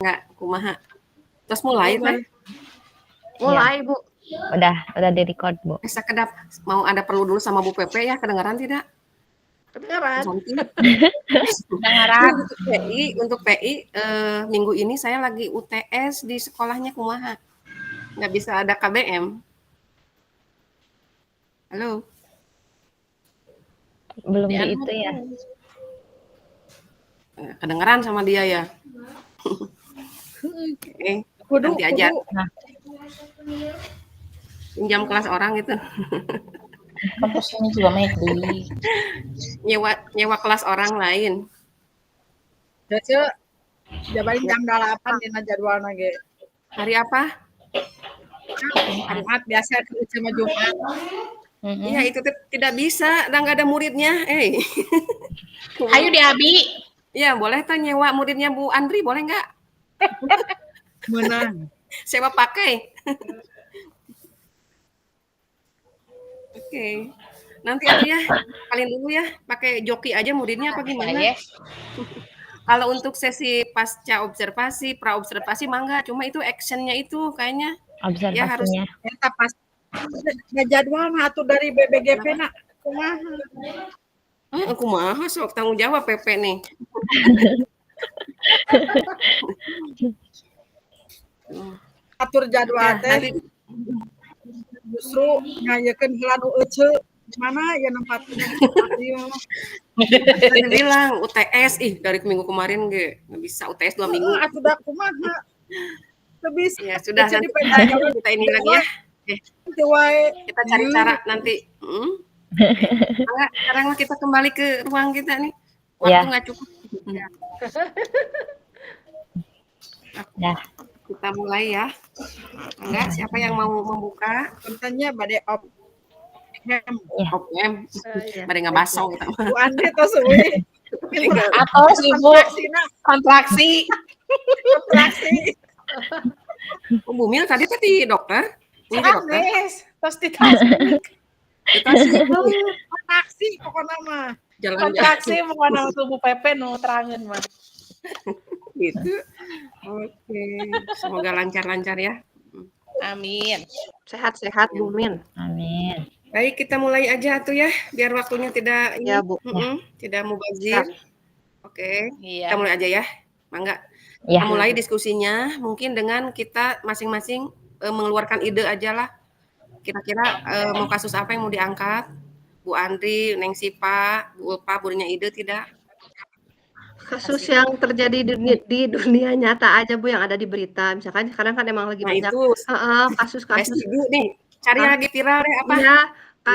Enggak, kumaha. Terus mulai teh. Mulai, Bu. Udah di-record, Bu. Sakedap mau ada perlu dulu sama Bu Pepe ya, kedengaran tidak? Kedengaran. Kedengaran. Untuk PI minggu ini saya lagi UTS di sekolahnya kumaha. Nggak bisa ada KBM. Halo. Belum di itu ya. Kedengeran sama dia ya. Oke. Nanti aja. Nah. Pinjam kelas orang gitu. Kampus ini juga Medi. Nyewa kelas orang lain. Cece, jabalin jam 8 dina jadwalna ge. Hari apa? Jumat biasa sama Jumat. Iya, itu tidak bisa, dan nggak ada muridnya. Ayo di Abi. Iya, boleh tuh nyewa muridnya Bu Andri, boleh nggak? Menang. Sewa pakai. Oke. Nanti aja ya, kalian dulu ya, pakai joki aja muridnya apa gimana? Kalau untuk sesi pasca observasi, pra observasi mangga, cuma itu actionnya itu kayaknya observasinya. Ya harus eta pas jadwalna atuh dari BBGP na kumaha. Kumaha sok tanggung jawab PP nih. Atur jadwal teh. Justru ngayekeun heula nu euceu mana ya nempatnya Tadi bilang UTS dari minggu kemarin nggak bisa UTS 2 minggu. Atuh da kumaha. Lebih ya sudah nanti kita ini lagi ya. Kita cari cara nanti. Sekarang kita kembali ke ruang kita nih. Waktu nggak cukup. Ya. Kita mulai ya. Enggak, siapa yang mau membuka? Kontennya bade OPM. Bade ngabaso kita. Bu Andi tos euy. Atau Ibu kontraksi. Bu Mil tadi dokter. Anes, tos ditanya. Kontraksi pokoknya mah. Kontraksi pokoknya untuk Bu Pepe nu terangeun mah. Gitu. Oke. Semoga lancar-lancar ya. Amin. Sehat-sehat Bu Min. Amin. Baik, kita mulai aja tuh ya, biar waktunya tidak ya, Bu. Tidak mubazir. Oke. Iya. Kita mulai aja ya. Mangga. Ya. Kita mulai diskusinya mungkin dengan kita masing-masing mengeluarkan ide aja lah. Kira-kira mau kasus apa yang mau diangkat? Bu Andri, Neng Sipa, Bu Ulpa, punya ide tidak? Kasus yang terjadi di dunia nyata aja Bu, yang ada di berita. Misalkan kadang kan emang lagi banyak kasus-kasus nih. Cari lagi viral deh apa?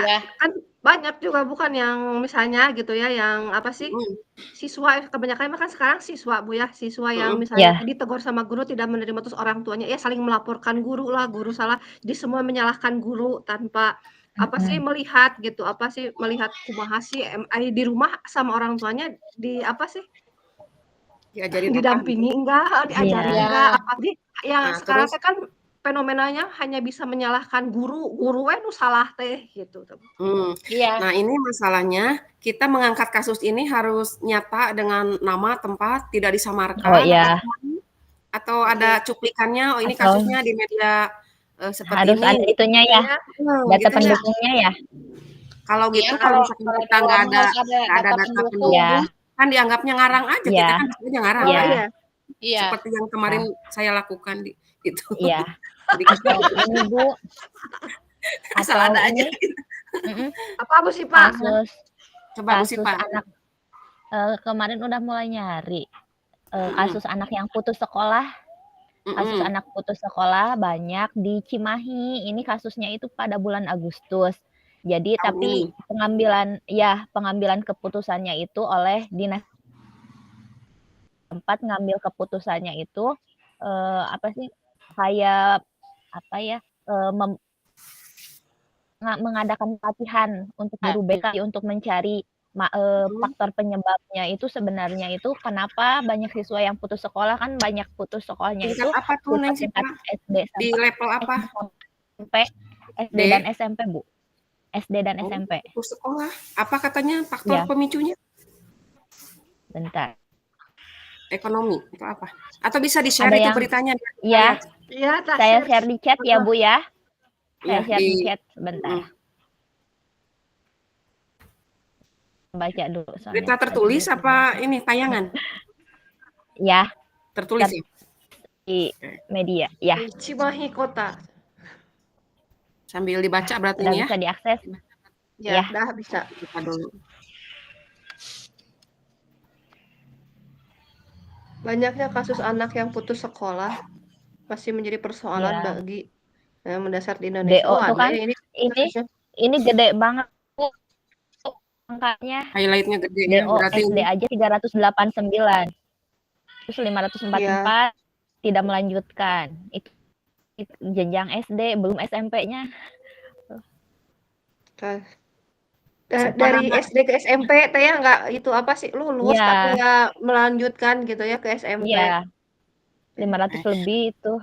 Iya, kan banyak juga bukan yang misalnya gitu ya, yang apa sih? Siswa kebanyakan kan sekarang siswa Bu ya, siswa yang misalnya ditegur sama guru tidak menerima terus orang tuanya ya saling melaporkan guru lah, guru salah. Jadi semua menyalahkan guru tanpa apa sih melihat gitu, apa sih melihat kumaha sih di rumah sama orang tuanya di apa sih? Diajarin didampingi enggak, diajari enggak, apa sih yang sekarang teh kan fenomenanya hanya bisa menyalahkan guru nu salah teh gitu. Nah, ini masalahnya kita mengangkat kasus ini harus nyata dengan nama, tempat, tidak disamarkan. Oh iya. Atau ada cuplikannya, ini kasusnya di media seperti harus ini. Harus ada itunya ya. Data pendukungnya ya. Kalau gitu kalau misalkan kita nggak ada data pendukung, kan dianggapnya ngarang aja, kita kan sebenarnya ngarang. Iya. Seperti yang kemarin saya lakukan gitu. Iya. Ini Bu. Asal ada aja. Apa Bu Sipa? Coba Bu Sipa. Anak kemarin udah mulai nyari kasus anak yang putus sekolah. Kasus anak putus sekolah banyak di Cimahi. Ini kasusnya itu pada bulan Agustus. Jadi tapi pengambilan keputusannya itu oleh dinas tempat ngambil keputusannya itu apa sih kayak apa ya mengadakan pelatihan untuk guru BK untuk mencari faktor penyebabnya itu sebenarnya itu kenapa banyak siswa yang putus sekolah, kan banyak putus sekolahnya itu apa tuh tingkat SD di level apa? SD dan SMP Bu. SD dan SMP. Putus sekolah. Apa katanya faktor pemicunya? Bentar. ekonomi atau apa? Atau bisa di-share Ada itu yang beritanya? ya, Iya, tak saya share di chat ya, Bu, ya. Iya, Saya share di di chat sebentar. Baca dulu berita soalnya. tertulis apa ini tayangan? Ya, Tertulis ya? di Oke. media. Ya, di Cimahi Kota. Sambil dibaca berarti sudah ini ya. bisa diakses. Ya, Ya. dah bisa. Buka dulu. Banyaknya kasus anak yang putus sekolah masih menjadi persoalan Ya. bagi yang mendasar di Indonesia. DO Oh, tuh ada kan ya ini ini kasusnya. ini gede banget, Bu, angkanya. Highlight-nya gede ya. DO Berarti SD aja 389. Terus 544 Iya. tidak melanjutkan. Itu jenjang SD, belum SMP-nya. Dari SD ke SMP teh ya nggak itu apa sih lulus Iya. tapi nggak melanjutkan gitu ya ke SMP. Iya. 500 lebih itu.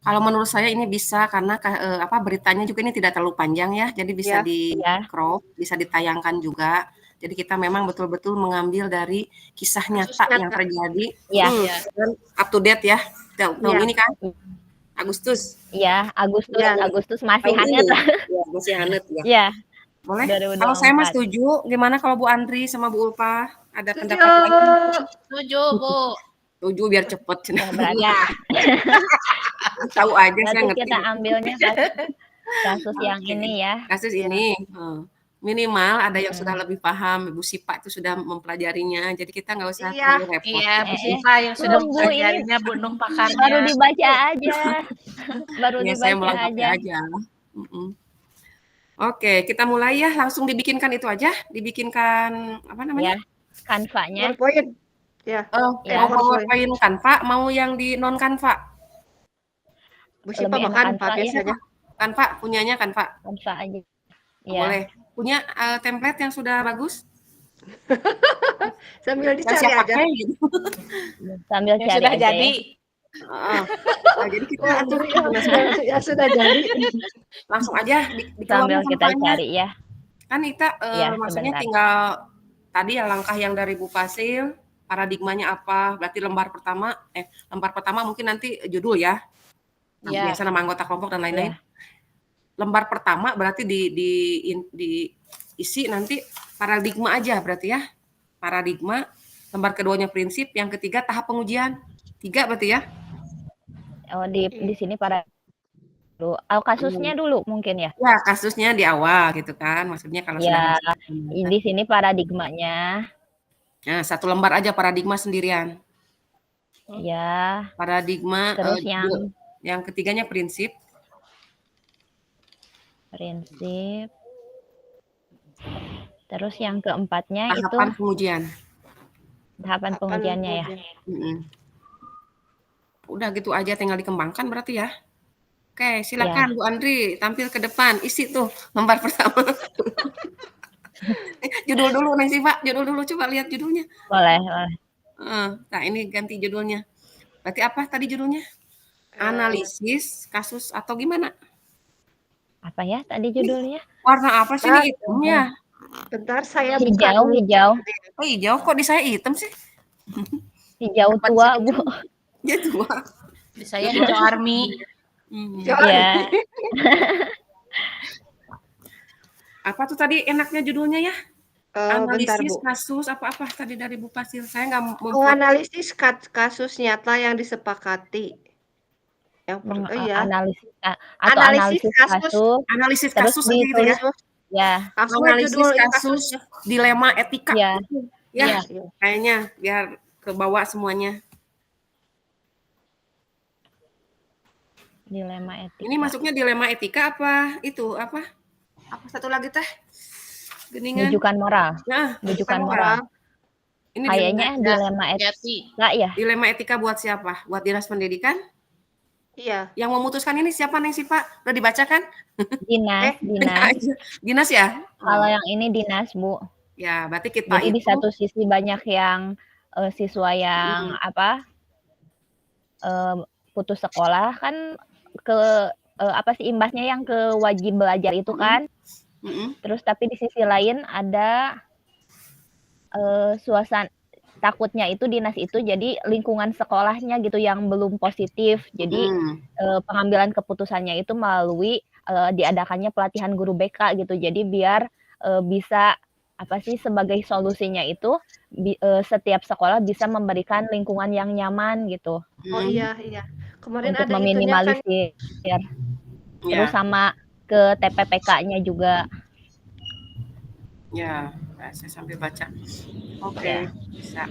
kalau menurut saya ini bisa karena apa beritanya juga ini tidak terlalu panjang ya, jadi bisa Iya. di-crop, bisa ditayangkan juga. Jadi kita memang betul-betul mengambil dari kisah Kasus nyata nyata. yang terjadi. Iya. Dan up to date ya. Tahun Iya. ini kan Agustus. Iya, Agustus. Iya. Agustus masih Tahun hangat. ini. Ya, masih hangat ya. Iya. Boleh. 2024. Kalau saya mah setuju. Gimana kalau Bu Andri sama Bu Ulfa ada Setuju. pendapat lain? Setuju, Bu. Setuju biar cepet. Berarti, Tahu aja saya berarti ngerti. kita ambilnya kasus yang ini ya. Kasus ini minimal ada yang sudah lebih paham. Ibu Sipa itu sudah mempelajarinya, jadi kita nggak usah Iya. repot. Iya, Bu Sipa yang sudah Bu, ini mempelajarinya, Bu Nung pakarnya. baru dibaca aja. Baru Ya, saya dibaca melengkapi aja. aja. Oke, kita mulai ya. Langsung dibikinkan itu aja. Dibikinkan apa namanya? Ya, Canva-nya. PowerPoint. Ya. Ya. Mau PowerPoint Canva, mau yang di non Canva? Bu Sipa Lebih enak makan Canva pakai ya. saja. Canva punyanya Canva. Canva aja. Ya. Boleh. Punya template yang sudah bagus? Sambil Yang dicari siap aja. pakai gitu. Sambil Yang cari sudah aja jadi. ya. Jadi kita Wah, atur ya sudah jadi. langsung aja Sambil dikeluarkan kita Canvanya. cari ya. Kan kita Ya, maksudnya sebentar. tinggal tadi ya langkah yang dari Bu Fasil, paradigmanya apa, berarti lembar pertama mungkin nanti judul ya. Iya. Biasa nama anggota kelompok dan lain-lain. Ya. Lembar pertama berarti diisi nanti paradigma aja berarti ya. Paradigma, lembar keduanya prinsip, yang ketiga tahap pengujian. 3 berarti ya. Oh, di sini para dulu. Kasusnya dulu mungkin ya. Ya, kasusnya di awal gitu kan. Maksudnya kalau Ya, sudah di sini paradigmanya. Nah, 1 lembar aja paradigma sendirian. Ya. Paradigma Terus yang ketiganya prinsip. Prinsip. Terus yang keempatnya Tahapan itu pengujian. tahapan pengujiannya ya. Udah gitu aja, tinggal dikembangkan berarti ya. Oke, silakan Bu Andri tampil ke depan, isi tuh lembar pertama. Judul dulu nih sih Pak, judul dulu, coba lihat judulnya. Boleh. Nah ini ganti judulnya. Berarti apa tadi judulnya? Analisis kasus atau gimana? Apa ya tadi judulnya? Warna apa sih ini hitamnya? Bentar saya hijau. Oh hijau, kok di saya hitam sih? Hijau tua, Bu. Ya tua. Di saya hijau army. Ya. Apa tuh tadi enaknya judulnya ya? Analisis bentar, Bu. kasus apa-apa tadi dari Bu Fasil. Saya nggak mau menganalisis kasus nyata yang disepakati. Analisis kasus. Analisis terus kasus gitu ya. Ya. Analisis kasus dilema etika. Ya. Ya. Kayaknya biar ke bawah semuanya. Dilema etika. Ini masuknya dilema etika apa itu apa? Apa satu lagi teh? Geningan. Rujukan moral. Nah, rujukan moral. Ini kayaknya dilema etika ya. Dilema etika buat siapa? Buat Dinas Pendidikan? Iya. Yang memutuskan ini siapa nih sih Pak? Udah dibaca kan? Dinas. Dinas ya? Kalau yang ini dinas, Bu. Ya, berarti kita jadi di satu sisi banyak yang siswa yang putus sekolah kan imbasnya yang ke wajib belajar itu kan. Terus tapi di sisi lain ada takutnya itu dinas itu jadi lingkungan sekolahnya gitu yang belum positif. Jadi, pengambilan keputusannya itu melalui, diadakannya pelatihan guru BK gitu. Jadi biar, bisa apa sih, sebagai solusinya itu setiap sekolah bisa memberikan lingkungan yang nyaman gitu. Oh, iya. Kemarin Untuk ada itunya kan. meminimalisir. Terus Ya, sama ke TPPK-nya juga. ya, saya sambil baca. Oke, Ya. bisa.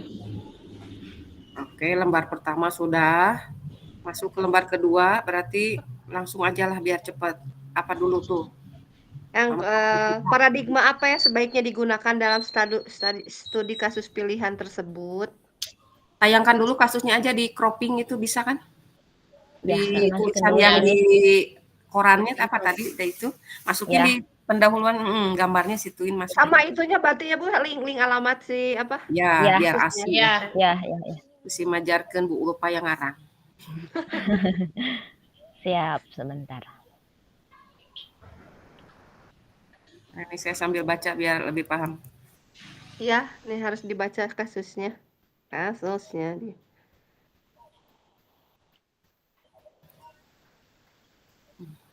Oke, lembar pertama sudah. Masuk ke lembar kedua, berarti langsung aja lah biar cepat. Apa dulu tuh? Yang paradigma apa yang sebaiknya digunakan dalam studi kasus pilihan tersebut? Tayangkan dulu kasusnya aja di cropping itu bisa kan? Ya, Di masukin tulisan dulu yang ini. di korannya apa tadi itu masukin Ya. di pendahuluan gambarnya situin masukin. Sama itunya berarti ya Bu, link alamat si apa? Ya, Ya. biar asli. Ya. Si majarkeun Bu Ulpa yang ngarang. Siap, sebentar. Nah, ini saya sambil baca biar lebih paham. Iya, ini harus dibaca kasusnya. Nih.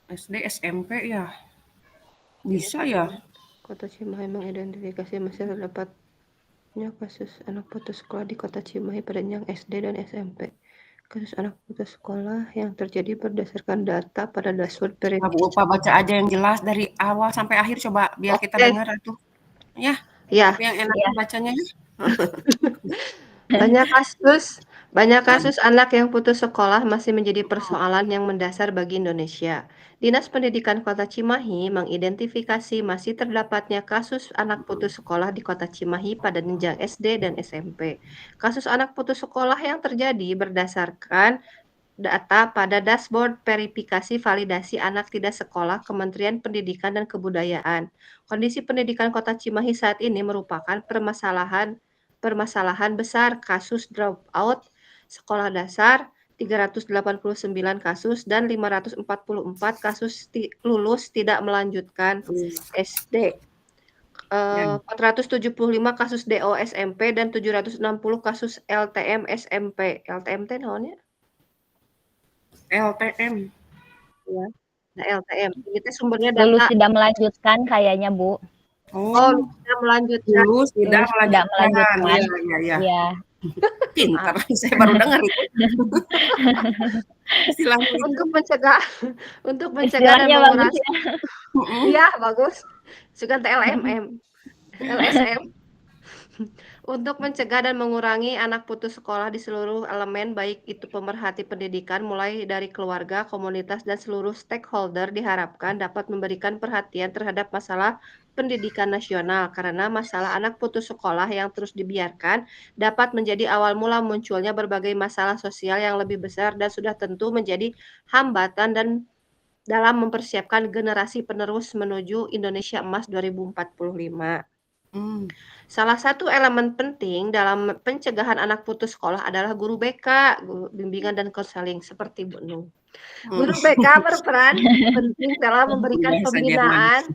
SD, SMP ya. Bisa ya. Kota Cimahi mengidentifikasi masih terdapatnya kasus anak putus sekolah di Kota Cimahi pada jenjang SD dan SMP. Kasus anak putus sekolah yang terjadi berdasarkan data pada dashboard Nah, Bu Ulpa baca aja yang jelas dari awal sampai akhir coba biar kita dengar tuh. Ya. Tapi yang enak bacanya ya. Banyak kasus anak yang putus sekolah masih menjadi persoalan yang mendasar bagi Indonesia. Dinas Pendidikan Kota Cimahi mengidentifikasi masih terdapatnya kasus anak putus sekolah di Kota Cimahi pada jenjang SD dan SMP. Kasus anak putus sekolah yang terjadi berdasarkan data pada dashboard verifikasi validasi anak tidak sekolah Kementerian Pendidikan dan Kebudayaan. Kondisi pendidikan Kota Cimahi saat ini merupakan permasalahan besar kasus dropout sekolah dasar 389 kasus dan 544 kasus lulus tidak melanjutkan SD. 475 kasus DO SMP dan 760 kasus LTM SMP. LTM teh naonnya? LTM. Ya. Nah, LTM. Ini teh sumbernya data. Lulus tidak melanjutkan kayaknya, Bu. Lulus tidak melanjutkan. Lulus tidak melanjutkan. Iya. Pintar, saya baru dengar itu. Istilahnya untuk mencegah dan mengurangi. Iya, bagus. Sugan LSM. Untuk mencegah dan mengurangi anak putus sekolah di seluruh elemen baik itu pemerhati pendidikan mulai dari keluarga, komunitas dan seluruh stakeholder diharapkan dapat memberikan perhatian terhadap masalah pendidikan nasional karena masalah anak putus sekolah yang terus dibiarkan dapat menjadi awal mula munculnya berbagai masalah sosial yang lebih besar dan sudah tentu menjadi hambatan dan dalam mempersiapkan generasi penerus menuju Indonesia Emas 2045. Salah satu elemen penting dalam pencegahan anak putus sekolah adalah guru BK, guru bimbingan dan konseling seperti Bu Nung. Guru BK berperan penting dalam memberikan pembinaan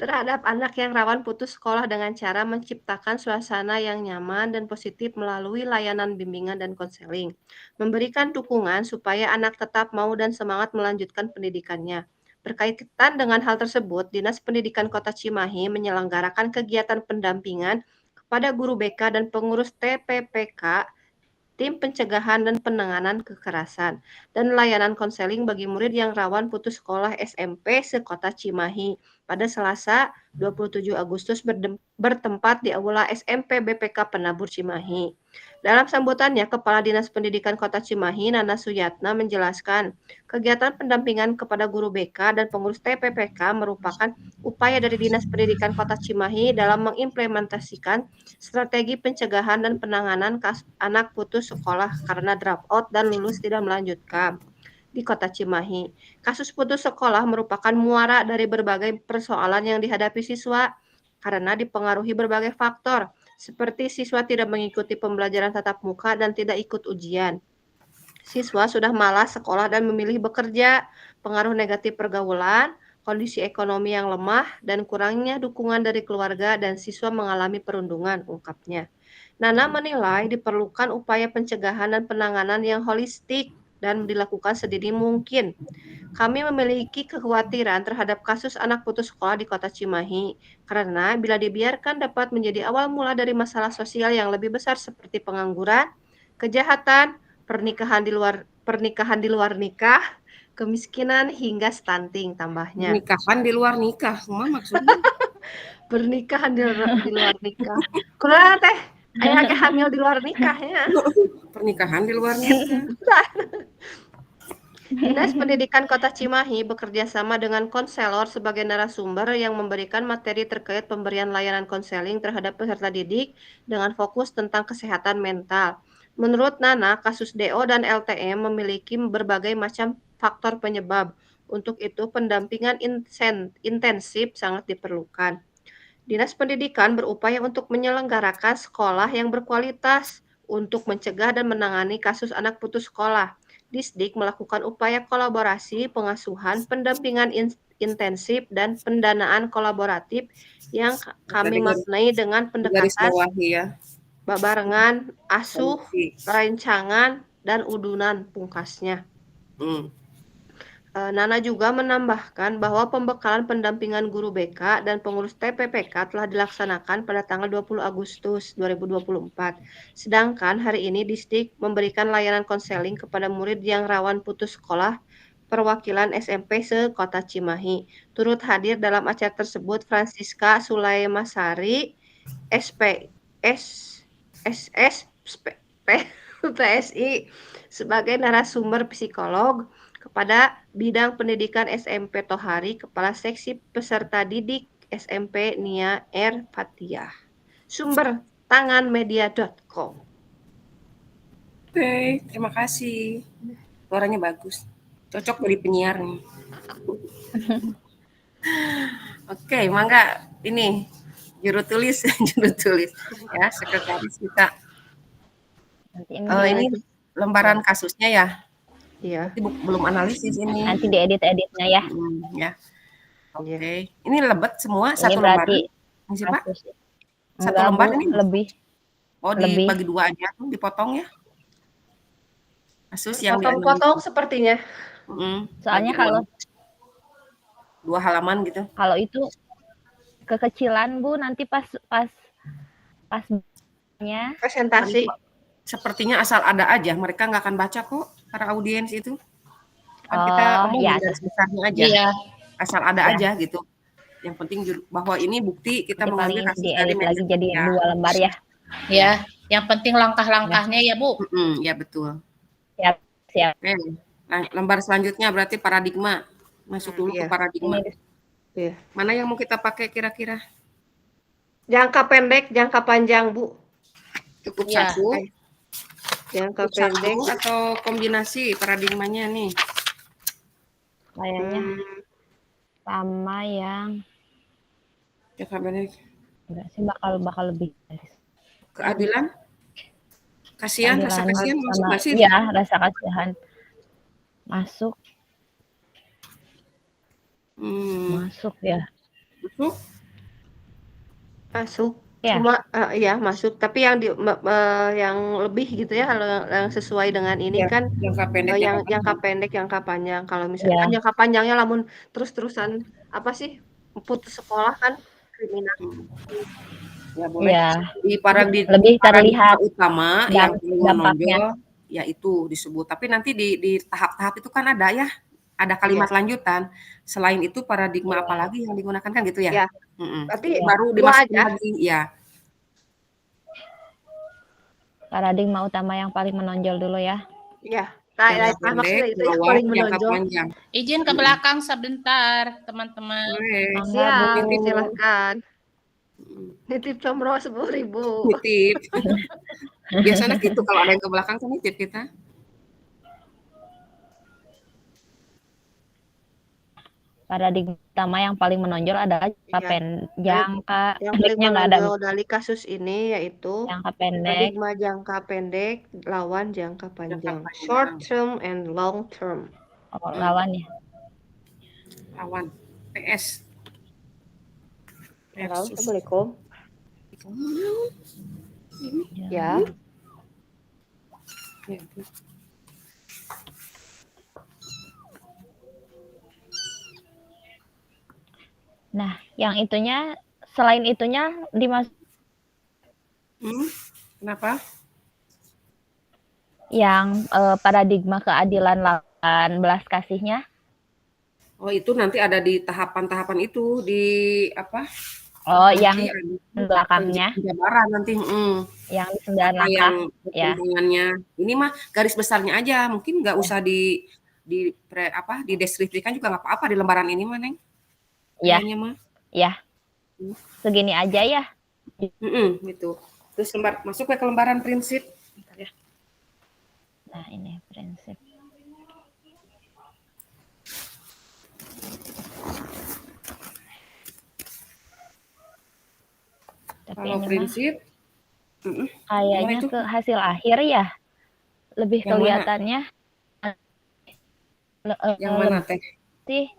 terhadap anak yang rawan putus sekolah dengan cara menciptakan suasana yang nyaman dan positif melalui layanan bimbingan dan konseling, memberikan dukungan supaya anak tetap mau dan semangat melanjutkan pendidikannya. Berkaitan dengan hal tersebut, Dinas Pendidikan Kota Cimahi menyelenggarakan kegiatan pendampingan kepada guru BK dan pengurus TPPK, tim pencegahan dan penanganan kekerasan, dan layanan konseling bagi murid yang rawan putus sekolah SMP se-Kota Cimahi pada Selasa 27 Agustus bertempat di Aula SMP BPK Penabur Cimahi. Dalam sambutannya, Kepala Dinas Pendidikan Kota Cimahi, Nana Suyatna, menjelaskan kegiatan pendampingan kepada guru BK dan pengurus TPPK merupakan upaya dari Dinas Pendidikan Kota Cimahi dalam mengimplementasikan strategi pencegahan dan penanganan anak putus sekolah karena dropout dan lulus tidak melanjutkan di Kota Cimahi. Kasus putus sekolah merupakan muara dari berbagai persoalan yang dihadapi siswa karena dipengaruhi berbagai faktor, seperti siswa tidak mengikuti pembelajaran tatap muka dan tidak ikut ujian. Siswa sudah malas sekolah dan memilih bekerja, pengaruh negatif pergaulan, kondisi ekonomi yang lemah, dan kurangnya dukungan dari keluarga dan siswa mengalami perundungan, ungkapnya. Nana menilai diperlukan upaya pencegahan dan penanganan yang holistik dan dilakukan sedini mungkin. Kami memiliki kekhawatiran terhadap kasus anak putus sekolah di Kota Cimahi, karena bila dibiarkan dapat menjadi awal mula dari masalah sosial yang lebih besar seperti pengangguran, kejahatan, pernikahan di luar nikah, kemiskinan hingga stunting tambahnya. Pernikahan di luar nikah, maksudnya? Pernikahan di luar nikah. Kunaon teh? Aya ge hamil di luar nikahnya. Pernikahan di luar nikah. Dinas Pendidikan Kota Cimahi bekerja sama dengan konselor sebagai narasumber yang memberikan materi terkait pemberian layanan konseling terhadap peserta didik dengan fokus tentang kesehatan mental. Menurut Nana, kasus DO dan LTM memiliki berbagai macam faktor penyebab. Untuk itu, pendampingan intensif sangat diperlukan. Dinas Pendidikan berupaya untuk menyelenggarakan sekolah yang berkualitas untuk mencegah dan menangani kasus anak putus sekolah. Disdik melakukan upaya kolaborasi, pengasuhan, pendampingan intensif, dan pendanaan kolaboratif yang kami maknai dengan pendekatan ya. babarengan, asuh, rancangan, dan udunan pungkasnya. Nana juga menambahkan bahwa pembekalan pendampingan guru BK dan pengurus TPPK telah dilaksanakan pada tanggal 20 Agustus 2024. Sedangkan hari ini Disdik memberikan layanan konseling kepada murid yang rawan putus sekolah perwakilan SMP se-Kota Cimahi. Turut hadir dalam acara tersebut Francisca Sulaimasari, PSI sebagai narasumber psikolog, kepada Bidang Pendidikan SMP Tohari, Kepala Seksi Peserta Didik SMP Nia R. Fathiyah. Sumber tanganmedia.com. Oke, terima kasih. Suaranya bagus. Cocok jadi penyiar nih. Oke, mangga ini juru tulis ya, sekretaris kita. Ini lembaran kasusnya ya. Iya. Belum analisis ini. Nanti diedit-editnya ya. Ya. Oke. Ini lebet semua Ini satu lembar. Ini sih, Pak? Satu lembar ini lebih. Oh, dibagi dua aja tuh, dipotong ya. Kasus yang potong-potong sepertinya. Soalnya kalau 2 halaman gitu. Kalau itu kekecilan Bu, nanti pas presentasi. Sepertinya asal ada aja, mereka nggak akan baca kok, para audiens itu. Kan kita ngomongin garis besarnya aja. Iya. Asal ada aja gitu. Yang penting bahwa ini bukti kita mengambil kasus dari lagi jadi 2 lembar ya. Ya, yang penting langkah-langkahnya ya Bu. Ya betul. Siap. Lembar selanjutnya berarti paradigma. Masuk dulu ke paradigma. Mana yang mau kita pakai kira-kira? Jangka pendek, jangka panjang, Bu. Cukup satu. Jangka pendek atau kombinasi paradigmanya nih? Kayaknya sama yang jangka pendek. Enggak sih, bakal lebih. Keadilan? Kasihan, rasa kasihan masuk nggak sih? Iya, rasa kasihan masuk. Masuk ya. Masuk. Ya. Cuma ya masuk, tapi yang yang lebih gitu ya, kalau yang sesuai dengan ini kan jangka pendek, jangka pendek, jangka panjang. Kalau misalkan jangka panjangnya lamun terus-terusan apa sih putus sekolah kan kriminal. Ya boleh. Di lebih terlihat utama yang menonjol ya itu disebut. Tapi nanti di tahap-tahap itu kan ada ya, ada kalimat lanjutan. Selain itu paradigma apa lagi yang digunakan kan gitu ya? Berarti baru dimasukin lagi ya. Paradigma utama yang paling menonjol dulu ya. Iya. Maksudnya itu yang paling menonjol. Izin ke belakang sebentar, teman-teman. Siap, silakan. Nitip comro 10.000. Nitip. Biasanya gitu kalau ada yang ke belakang kan nitip kita. Paradigma utama yang paling menonjol adalah jangka pendeknya nggak ada. Dari kasus ini yaitu jangka pendek. Paradigma jangka pendek lawan jangka panjang. Short term and long term. Oh, lawan ya. Lawan. PS. Halo, Assalamualaikum. Ya. Nah, yang itunya selain itunya Kenapa? Yang paradigma keadilan lawan belas kasihnya. Oh, itu nanti ada di tahapan-tahapan itu di apa? Oh, Nanti yang ada belakangnya. penjabaran nanti. Yang di 9 Apa langkah yang ya. kecenderungannya. Ini mah garis besarnya aja, mungkin nggak usah dideskripsikan juga nggak apa-apa di lembaran ini mah, Neng. Iya. Kayaknya mah. Ya. Segini aja ya. Gitu. Terus masuk ke lembaran prinsip. Bentar ya. Nah, ini prinsip. Tapi Kalau ini prinsip kayaknya ke hasil akhir ya. Lebih yang kelihatannya yang mana teh? Sih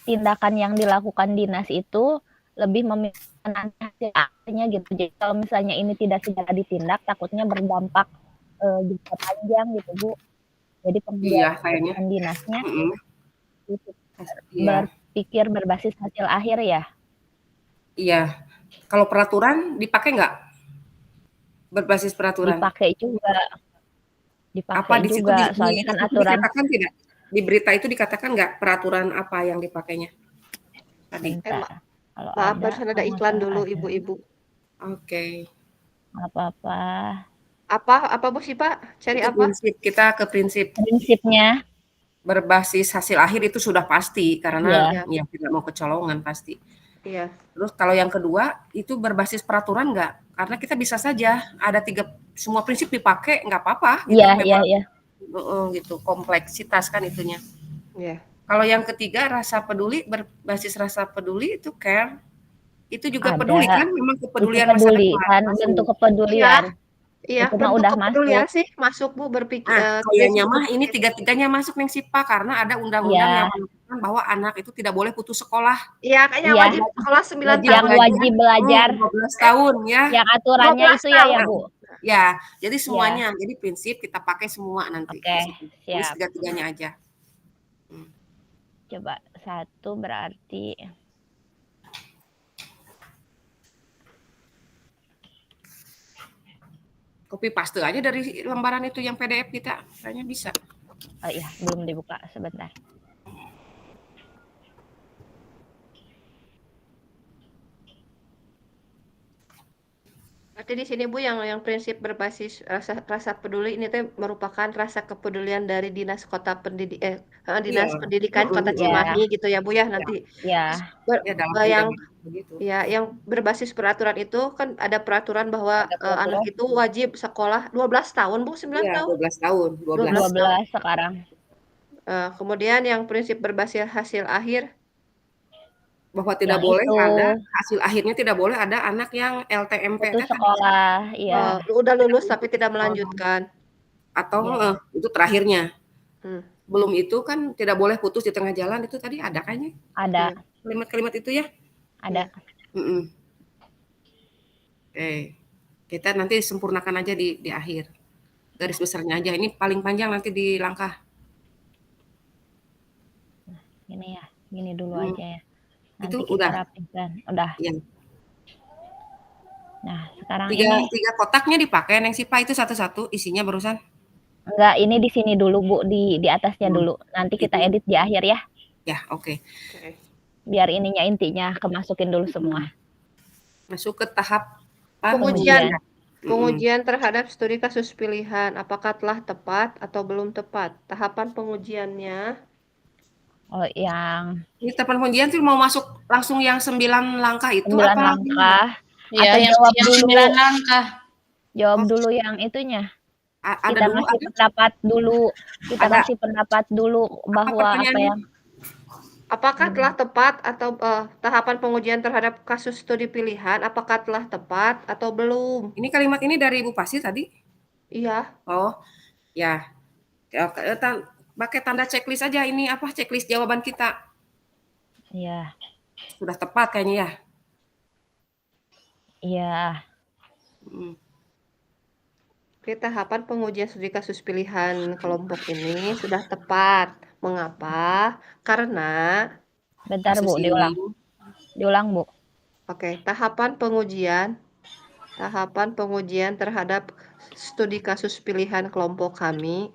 tindakan yang dilakukan dinas itu lebih memikirkan hasil akhirnya gitu. Jadi kalau misalnya ini tidak segera ditindak, takutnya berdampak jangka panjang gitu, Bu. Jadi pengerjaan dinasnya itu berpikir berbasis hasil akhir ya. Iya. Kalau peraturan dipakai nggak? Berbasis peraturan. Dipakai juga. Apa di situ soalnya kan aturan. Dikatakan tidak? Di berita itu dikatakan nggak peraturan apa yang dipakainya? Tadi. Maaf, barusan ada iklan dulu, ibu-ibu. Oke. Apa-apa. Apa Bu sih Pak? Cari apa? Prinsip, kita ke prinsip. Prinsipnya Berbasis hasil akhir itu sudah pasti karena ya tidak mau kecolongan pasti. Iya. Terus kalau yang kedua itu berbasis peraturan nggak? Karena kita bisa saja ada semua prinsip dipakai nggak apa-apa. Iya. Gitu kompleksitas kan itunya. Iya. Kalau yang ketiga rasa peduli, berbasis rasa peduli itu care. Itu juga ada. peduli kan, memang kepedulian itu peduli kan, bentuk kepedulian. Iya, itu mah udah kepedulian sih masuk Bu berpikir. Kayaknya mah ini tiga-tiganya masuk Neng Sipa karena ada undang-undang yang menentukan bahwa anak itu tidak boleh putus sekolah. Iya, kayaknya wajib sekolah 9 tahun. Yang wajib belajar 12 tahun ya. Yang aturannya itu ya Bu. Ya, jadi semuanya. Jadi prinsip kita pakai semua nanti. Oke, siap. Tiga-tiganya aja. Coba 1 berarti copy paste aja dari lembaran itu yang PDF kita, kayaknya bisa. Oh iya, belum dibuka sebentar. Berarti di sini Bu yang prinsip berbasis rasa peduli ini teh merupakan rasa kepedulian dari dinas pendidikan Kota Cimahi gitu ya Bu ya nanti. Ya. Yang berbasis peraturan itu kan ada peraturan bahwa anak itu wajib sekolah 12 tahun Bu, 9 tahun? 12 tahun. 12 sekarang. Kemudian yang prinsip berbasis hasil akhir bahwa tidak boleh ada hasil akhirnya tidak boleh ada anak yang LTMP putus sekolah, iya. Udah lulus tapi tidak melanjutkan. Atau itu terakhirnya. Belum itu kan tidak boleh putus di tengah jalan, itu tadi ada kayaknya? Ada. Kalimat-kalimat itu ya? Ada. Oke. Kita nanti sempurnakan aja di akhir. Garis besarnya aja. Ini paling panjang nanti di langkah. Nah, gini ya. Gini dulu aja ya. Nanti itu kita rapikan. Udah. Ya. Nah, sekarang tiga kotaknya dipakai Neng Sipa itu satu-satu isinya barusan. Enggak, ini di sini dulu Bu, di atasnya dulu. Nanti kita edit di akhir ya. Ya, oke. Biar ininya intinya kemasukin dulu semua. Masuk ke tahap pengujian terhadap studi kasus pilihan, apakah telah tepat atau belum tepat? Tahapan pengujiannya. Oh, yang ini tahapan pengujian tuh mau masuk langsung yang 9 langkah itu 9 langkah. Ya, atau yang jawab dulu 9 langkah. Jawab dulu yang itunya. Kita masih pendapat dulu. Kita masih pendapat dulu bahwa apa yang apakah telah tepat atau tahapan pengujian terhadap kasus studi pilihan apakah telah tepat atau belum? Ini kalimat ini dari Ibu Pasi tadi? Iya. Oh, ya. Pakai tanda checklist aja ini apa checklist jawaban kita. Iya. Sudah tepat kayaknya ya. Iya. Tahapan pengujian studi kasus pilihan kelompok ini sudah tepat. Mengapa? Karena Bentar kasus Bu, diulang. ini Diulang Bu. Oke, tahapan pengujian terhadap studi kasus pilihan kelompok kami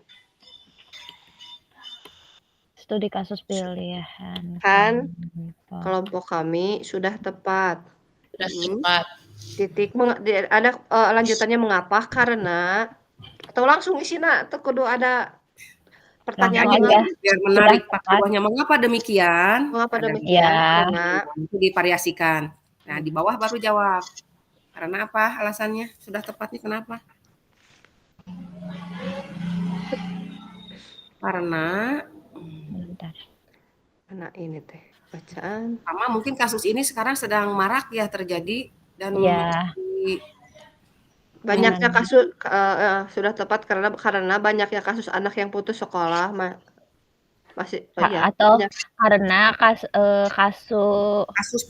Studi kasus pilihan kan kelompok. kelompok kami sudah tepat. Sudah cepat. Titik ada lanjutannya mengapa? Karena atau langsung isinya atau kudu ada pertanyaan Langsung mengapa? aja. biar menarik Sudah Pak tepat. bawahnya. Mengapa demikian? Mengapa Ada demikian? Ya. Karena itu divariasikan. Nah, di bawah baru jawab. Karena apa alasannya? Sudah tepat nih kenapa? Karena Bentar. karena ini teh bacaan. sama mungkin kasus ini sekarang sedang marak ya terjadi dan Ya. Banyaknya kasus sudah tepat karena banyaknya kasus anak yang putus sekolah masih atau banyak. karena kasus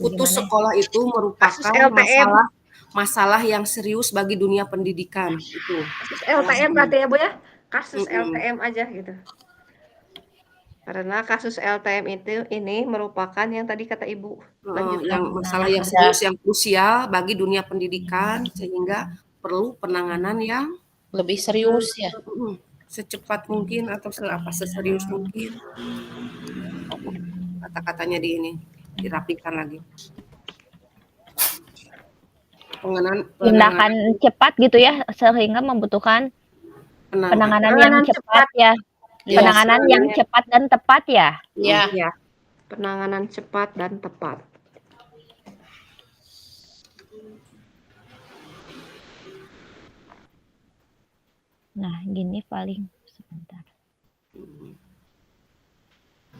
putus gimana? sekolah itu merupakan Kasus LTM. masalah yang serius bagi dunia pendidikan itu. Kasus LTM berarti ya Bu ya? Kasus LTM aja gitu. Karena kasus LTM ini merupakan yang tadi kata Ibu. Yang masalah yang serius, yang krusial bagi dunia pendidikan sehingga perlu penanganan yang Lebih serius ya. secepat mungkin atau seserius mungkin. Kata-katanya di ini dirapikan lagi. Tindakan cepat gitu ya sehingga membutuhkan penanganan yang cepat ya. Penanganan yang cepat dan tepat ya. Iya. Penanganan cepat dan tepat. Nah, gini paling sebentar.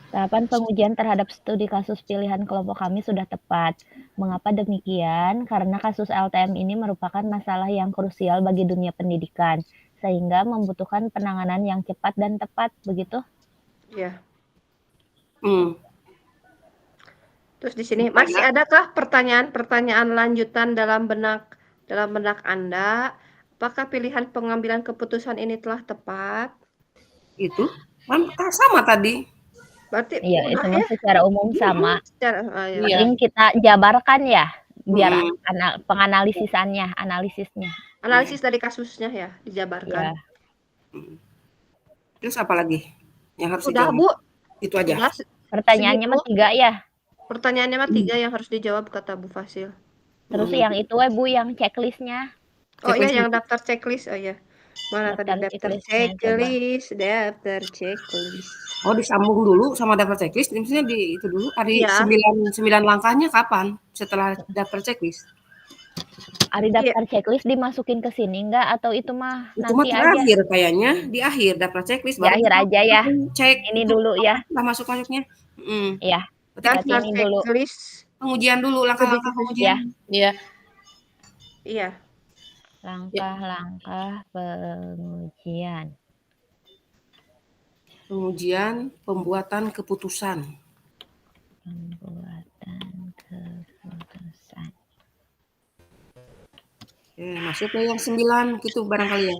Tahapan pengujian terhadap studi kasus pilihan kelompok kami sudah tepat. Mengapa demikian? Karena kasus LTM ini merupakan masalah yang krusial bagi dunia pendidikan, sehingga membutuhkan penanganan yang cepat dan tepat, begitu? Ya. Terus di sini masih adakah pertanyaan-pertanyaan lanjutan dalam benak Anda? Apakah pilihan pengambilan keputusan ini telah tepat? Itu sama tadi. Berarti iya, itu ya? Secara umum sama. Iya. Yang kita jabarkan ya, biar penganalisisnya. Analisis dari kasusnya ya dijabarkan. Ya. Terus apa lagi yang harus Udah dijawab? Bu. Itu aja. Udah, pertanyaannya mah 3 ya. Pertanyaannya mah 3 yang harus dijawab kata Bu Fasil. Terus yang itu Bu yang checklistnya. Oh iya yang daftar checklist. Oh iya. Mana tadi daftar checklist. Oh, disambung dulu sama daftar checklist. Misalnya di itu dulu hari 9 langkahnya kapan? Setelah daftar checklist. Hari daftar checklist dimasukin ke sini enggak atau itu mah itu nanti mah terakhir aja? Kayaknya di akhir daftar checklist di akhir aja ya. Cek ini dulu ya. Masuknya. Iya. Daftar checklist. Pengujian dulu langkah-langkah pengujian. Iya. Iya. Langkah-langkah pengujian. Pengujian pembuatan keputusan. Masuk ke yang 9 gitu barangkali ya.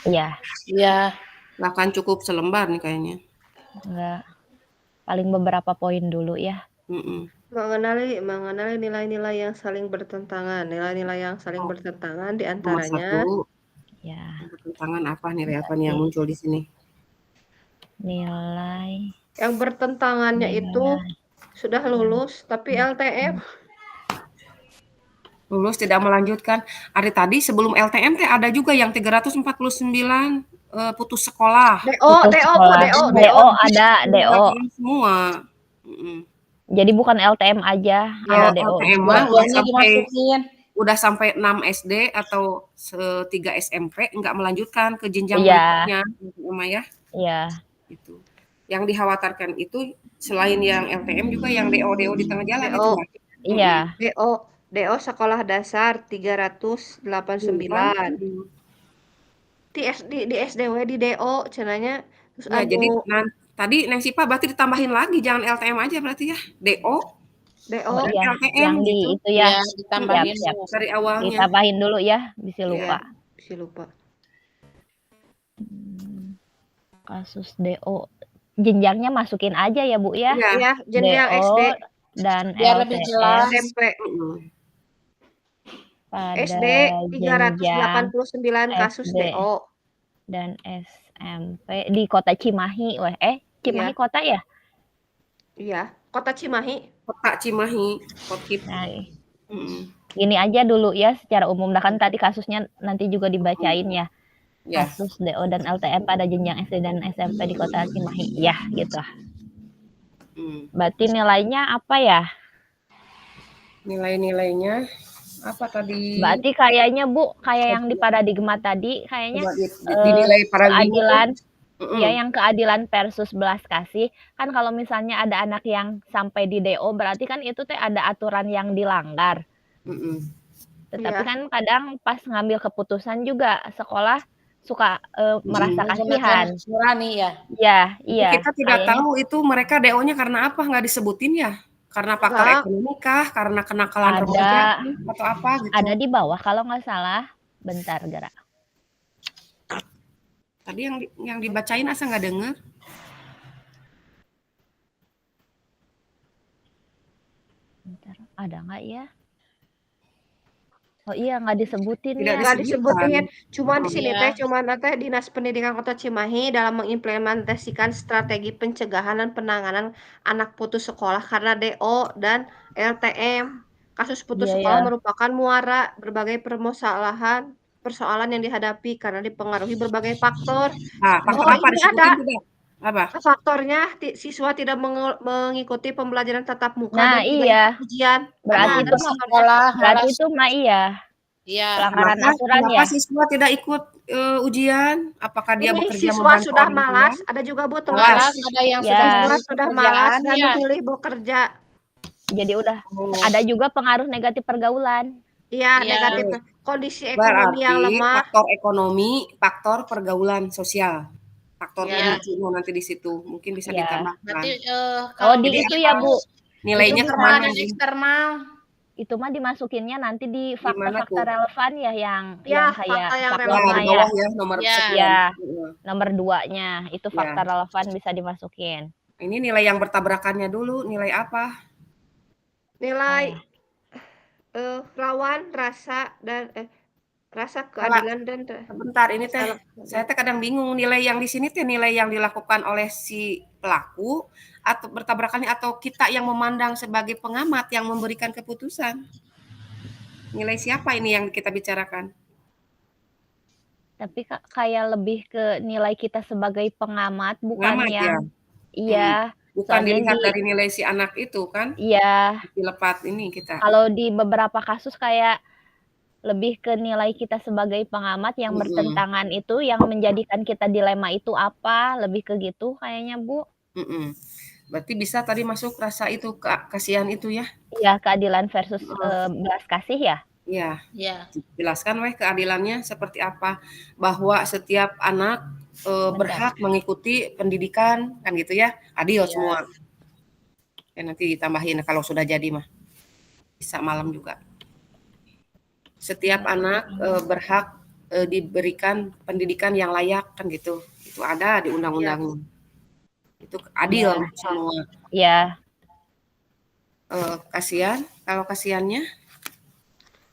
Iya. Iya. Bahkan cukup selembar nih kayaknya. Enggak. Paling beberapa poin dulu ya. Mengenali nilai-nilai yang saling bertentangan. Nilai-nilai yang saling bertentangan diantaranya. Ya. Bertentangan apa nilai apa nih yang muncul di sini? Nilai. Yang bertentangannya itu sudah lulus tapi LTM. Lulus tidak melanjutkan. Hari tadi sebelum LTM ada juga yang 349 putus sekolah. DO ada DO semua. Jadi bukan LTM aja, ada DO. LTM udah sampai 6 SD atau 3 SMP enggak melanjutkan ke jenjang berikutnya, ya. Iya. Itu. Yang dikhawatirkan itu selain yang LTM juga yang DO di tengah jalan itu. Iya. DO sekolah dasar 389. Di SDW di DO cenanya terus ya, jadi tadi Neng Sipa berarti ditambahin lagi jangan LTM aja berarti ya. DO iya. LTM yang di gitu. Itu ya. Ditambahin siap. Dari awalnya. Ditambahin dulu ya, bisa lupa. Bisa lupa. Kasus DO. Jenjangnya masukin aja ya, Bu, ya? Iya. Iya, jenjang DO SD, dan Biar lebih jelas. LTM SMP. pada SD jenjang 389 kasus SD DO. dan SMP di Kota Cimahi, Cimahi Iya. kota ya? Iya, Kota Cimahi. Kota Cimahi, Kotkip. Nah, gini aja dulu ya secara umum. Nah kan tadi kasusnya nanti juga dibacain ya. Ya. Kasus DO dan LTM pada jenjang SD dan SMP di Kota Cimahi. Ya, gitu. Berarti nilainya apa ya? Nilai-nilainya apa tadi? Berarti kayaknya Bu, kayak yang di paradigma tadi, kayaknya dinilai keadilan, ya yang keadilan versus belas kasih. Kan kalau misalnya ada anak yang sampai di DO, berarti kan itu teh ada aturan yang dilanggar. Tetapi kan kadang pas ngambil keputusan juga sekolah suka merasa kasihan. Nurani ya. Iya. Kita tidak tahu itu mereka DO-nya karena apa, nggak disebutin ya? Karena faktor ekonomi kah? Karena kenakalan remaja atau apa gitu? Ada di bawah kalau nggak salah. Bentar, Gerak. Tadi yang dibacain asa nggak dengar? Bentar, ada nggak ya? Oh iya, nggak disebutin Tidak ya. Nggak disebutin. Cuman di sini teh Dinas Pendidikan Kota Cimahi dalam mengimplementasikan strategi pencegahan dan penanganan anak putus sekolah karena DO dan LTM. Kasus putus sekolah merupakan muara berbagai persoalan yang dihadapi karena dipengaruhi berbagai faktor. Nah, faktor apa disebutin tidak? Apa? Faktornya siswa tidak mengikuti pembelajaran tatap muka Nah, dan tidak ujian. Berarti itu berarti itu mah iya. Iya. Pelanggaran aturan ya. Kenapa siswa tidak ikut ujian? Apakah dia bekerja siswa membantu sudah orang malas, tua? ada juga Bu Malas, ada yang sudah malas dan memilih bekerja. Jadi udah ada juga pengaruh negatif pergaulan. Iya, negatif kondisi ekonomi yang lemah. Faktor ekonomi, faktor pergaulan sosial. Faktor pemicunya nanti di situ mungkin bisa ditambahkan. Berarti di itu ya, Bu. Nilainya kemana? Eksternal. Itu mah dimasukinnya nanti di faktor-faktor relevan ya yang kayak faktornya ya, nomor sekian. Nomor 2-nya itu faktor relevan bisa dimasukin. Ini nilai yang bertabrakannya dulu, nilai apa? Nilai rawan, rasa dan rasa keadilan dan sebentar ini teh saya kadang bingung nilai yang di sini teh nilai yang dilakukan oleh si pelaku atau bertabrakannya atau kita yang memandang sebagai pengamat yang memberikan keputusan. Nilai siapa ini yang kita bicarakan? Tapi kayak lebih ke nilai kita sebagai pengamat bukan yang bukan dilihat dari nilai si anak itu kan? Iya. Dilepas ini kita. Kalau di beberapa kasus kayak lebih ke nilai kita sebagai pengamat yang bertentangan itu yang menjadikan kita dilema itu apa, lebih ke gitu kayaknya Bu. Berarti bisa tadi masuk rasa itu kasihan itu ya? Iya, keadilan versus belas kasih ya? Iya. Jelaskan keadilannya seperti apa, bahwa setiap anak berhak mengikuti pendidikan kan gitu ya, adil semua. Ya nanti ditambahin kalau sudah jadi mah bisa malam juga. Setiap anak berhak diberikan pendidikan yang layak kan gitu. Itu ada di undang-undang. Itu adil semua. Iya. Kasihan, kalau kasihannya?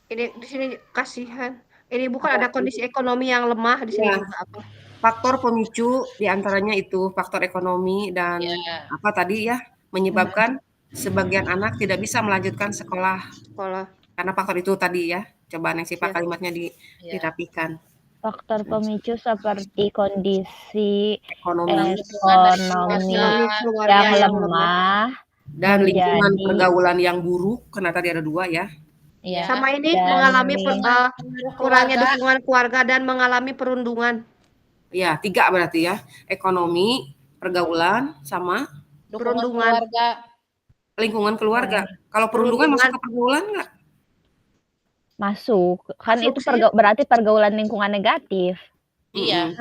Ini di sini kasihan. Ini bukan ada kondisi ekonomi yang lemah di sini juga apa? Faktor pemicu diantaranya itu faktor ekonomi dan apa tadi ya menyebabkan sebagian anak tidak bisa melanjutkan sekolah. Karena faktor itu tadi ya. Coba Neng Sipa kalimatnya dirapikan. Faktor pemicu seperti kondisi ekonomi yang lemah dan lingkungan pergaulan yang buruk karena tadi ada 2 ya. Sama ini mengalami kurangnya dukungan keluarga dan mengalami perundungan. Ya, 3 berarti ya. Ekonomi, pergaulan sama perundungan keluarga. Lingkungan keluarga. Kalau perundungan masuk ke pergaulan enggak? Masuk. Kan itu berarti pergaulan lingkungan negatif. Iya.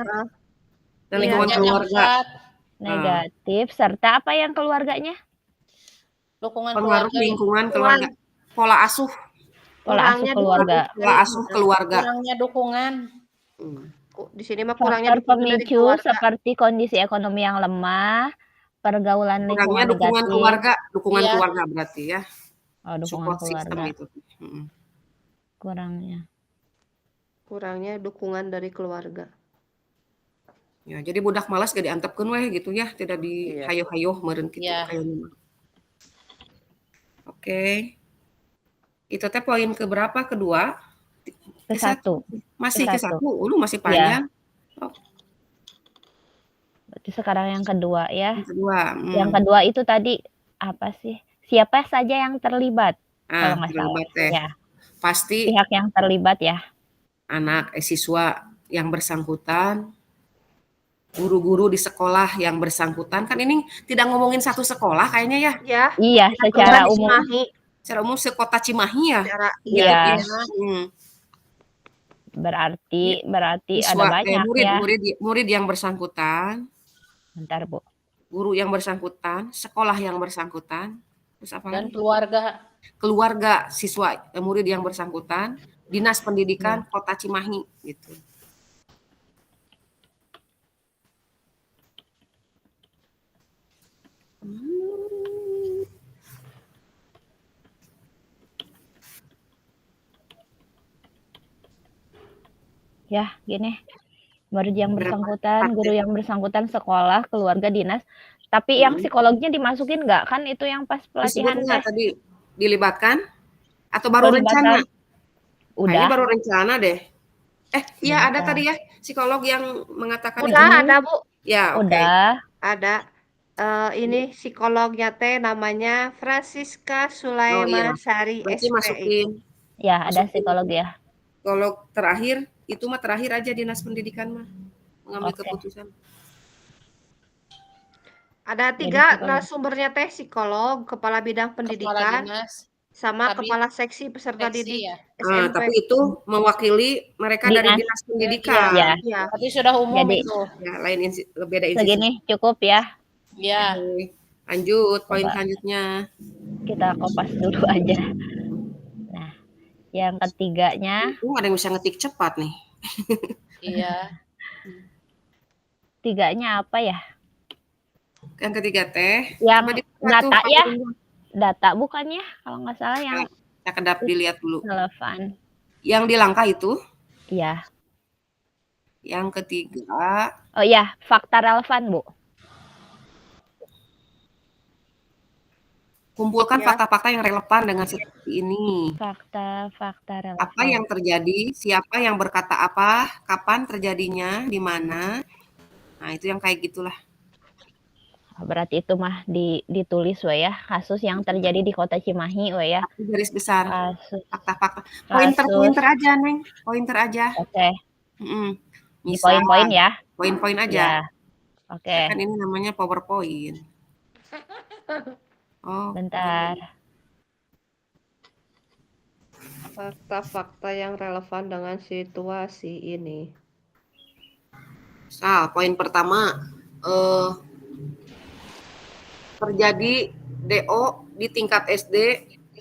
Dan lingkungan keluarga negatif serta apa yang keluarganya? Pengaruh lingkungan keluarga. Pola asuh keluarga. Pola asuh keluarga. Kurangnya dukungan. Di sini mah kurangnya Faktor dukungan dari pemicu keluarga. seperti kondisi ekonomi yang lemah, pergaulan Kurangnya lingkungan dukungan negatif. keluarga, dukungan Iya. keluarga berarti ya. Oh, dukungan Support system keluarga. itu. Kurangnya dukungan dari keluarga. Ya, jadi budak malas gak diantepkeun weh gitu ya, tidak di Iya. hayo-hayo meureun kitu Iya. kayaknya mah. Oke. Itu teh poin ke berapa? Kedua? Ke-1. Masih Ke-1. ke-1. Lu masih Iya. panjang. Berarti sekarang yang kedua ya. Yang kedua. Yang kedua itu tadi apa sih? Siapa saja yang terlibat? Kalau nggak salah. Terlibat teh. Ya. Pasti Pihak yang terlibat ya. anak siswa yang bersangkutan, guru-guru di sekolah yang bersangkutan. Kan ini tidak ngomongin satu sekolah kayaknya ya. Ya. Iya, secara umum. Secara umum sekota Cimahi ya. Iya. Hmm. Berarti Siswa, ada banyak ya. Murid yang bersangkutan. Bentar, Bu. Guru yang bersangkutan, sekolah yang bersangkutan, terus apa Dan lagi? keluarga siswa, murid yang bersangkutan, dinas pendidikan Kota Cimahi gitu. Ya, gini. Murid yang bersangkutan, guru yang bersangkutan, sekolah, keluarga, dinas. Tapi yang psikolognya dimasukin nggak? Kan itu yang pas pelatihan tes. Tadi dilibatkan? Atau baru rencana? Udah. Kayaknya baru rencana deh. Iya ada tadi ya psikolog yang mengatakan. Udah ada, Bu. Ya, udah. Ada. Ini psikolognya teh namanya Francisca Sulaimansari Berarti SPI. masukin. Ya, ada psikolog ya. Psikolog terakhir, itu mah terakhir aja dinas pendidikan mah mengambil keputusan. Ada 3 narasumbernya teh psikolog, kepala bidang pendidikan, sama kepala seksi peserta didik SMP. Tapi itu mewakili mereka dari dinas pendidikan. Iya. Tapi sudah umum itu. Ya, beda institusi. Segini cukup ya. Iya. Lanjut, poin selanjutnya. Kita kopas dulu aja. Nah, yang ketiganya. Ada yang bisa ngetik cepat nih. Iya. Tiganya apa ya? Yang ketiga teh. Yang data ya. Data bukannya kalau nggak salah yang. Kita kedap dilihat dulu. Relevan. Yang di langkah itu. Iya. Yang ketiga. Oh iya, fakta relevan, Bu. Kumpulkan fakta-fakta yang relevan dengan situasi ini. Fakta relevan. Apa yang terjadi, siapa yang berkata apa, kapan terjadinya, di mana. Nah, itu yang kayak gitulah. Berarti itu mah ditulis we ya, kasus yang terjadi di Kota Cimahi we ya. Garis besar. Kasus. Fakta-fakta. Pointer aja, Neng. Pointer aja. Oke. Misal, poin-poin ya. Poin-poin aja. Ya. Oke. Kan ini namanya PowerPoint. Oh, bentar. Fakta-fakta yang relevan dengan situasi ini. Poin pertama, terjadi DO di tingkat SD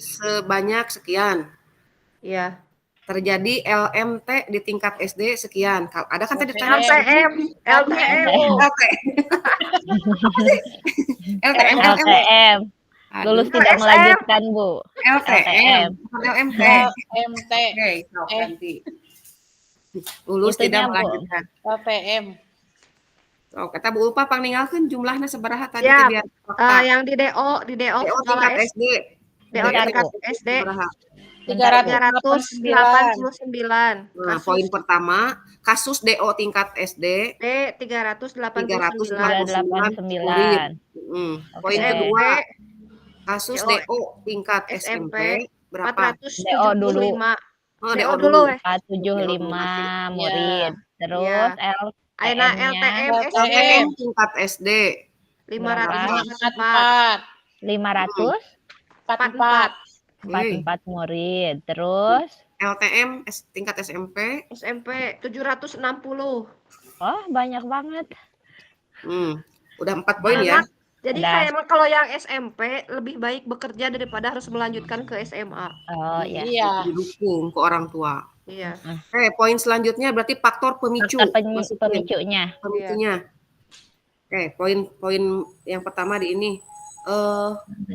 sebanyak sekian. Iya. Terjadi LMT di tingkat SD sekian. Ada kan tadi LTM. Lulus tidak melanjutkan, Bu. LTM. Lulus tidak melanjutkan. LTM. Oh, kata Bu Ulpa pangninggalkeun jumlahnya sabaraha tadi ya, biar yang di DO tingkat SD. DO tingkat SD. 389. Nah, poin pertama, kasus DO tingkat SD. 389. Poin kedua, kasus DO tingkat SMP berapa? DO dulu. DO dulu. 475 murid. Terus LTM tingkat SD 544 murid. Terus LTM tingkat SMP 760. Oh, banyak banget. Udah 4 poin ya. Jadi kayak kalau yang SMP lebih baik bekerja daripada harus melanjutkan ke SMA. Oh iya. Didukung ke orang tua. Iya. Poin selanjutnya berarti faktor pemicu. Faktor pemicunya. Pemicunya. Poin yang pertama di ini.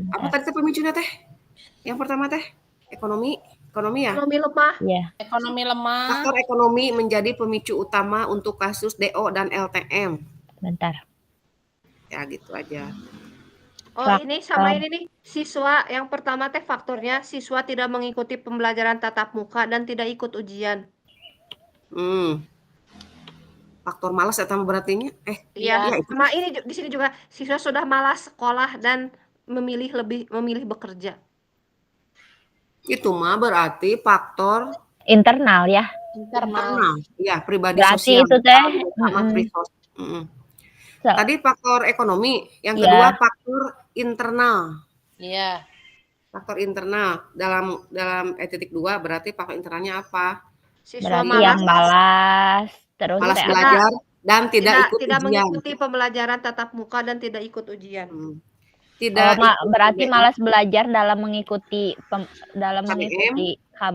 Apa tadi pemicunya teh? Yang pertama teh ekonomi ya. Ekonomi lemah. Iya. Ekonomi lemah. Faktor ekonomi menjadi pemicu utama untuk kasus DO dan LTM. Bentar. Ya gitu aja. Oh, ini sama ini nih. Siswa yang pertama teh faktornya siswa tidak mengikuti pembelajaran tatap muka dan tidak ikut ujian. Faktor malas atau berartinya? Iya. Sama ini di sini juga siswa sudah malas sekolah dan memilih bekerja. Itu mah berarti faktor internal ya. Internal. Ya, pribadi berarti sosial. Itu teh. Tadi faktor ekonomi, yang kedua faktor internal. Iya. Faktor internal dalam E.2 berarti faktor internalnya apa? Siswa berarti yang malas, terus malas belajar dan tidak mengikuti pembelajaran tatap muka dan tidak ikut ujian. Berarti malas belajar dalam mengikuti KBM,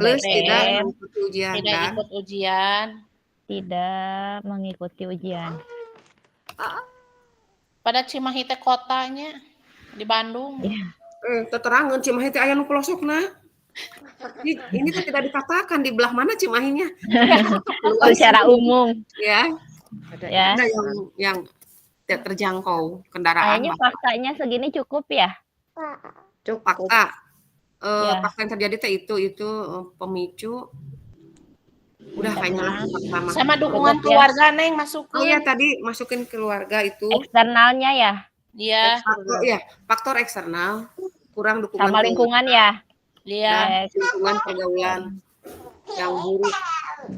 plus tidak mengikuti ujian. Tidak mengikuti ujian. Pada Cimahi teh kotanya di Bandung. Teterangan Cimahi teh aya nu pelosokna. Ini tuh tidak dikatakan di belah mana Cimahinya. Secara umum. Ya. Ada yang tidak terjangkau kendaraan. Kayaknya faktanya segini cukup ya? Cukup. Fakta yang terjadi itu pemicu. Udah kayaknya pertama. Sama dukungan keluarga Neng masukin. Oh ya tadi masukin keluarga itu. Eksternalnya ya? Iya. Faktor eksternal kurang dukungan. Sama lingkungan ya? Iya. Lingkungan pergaulan yang buruk.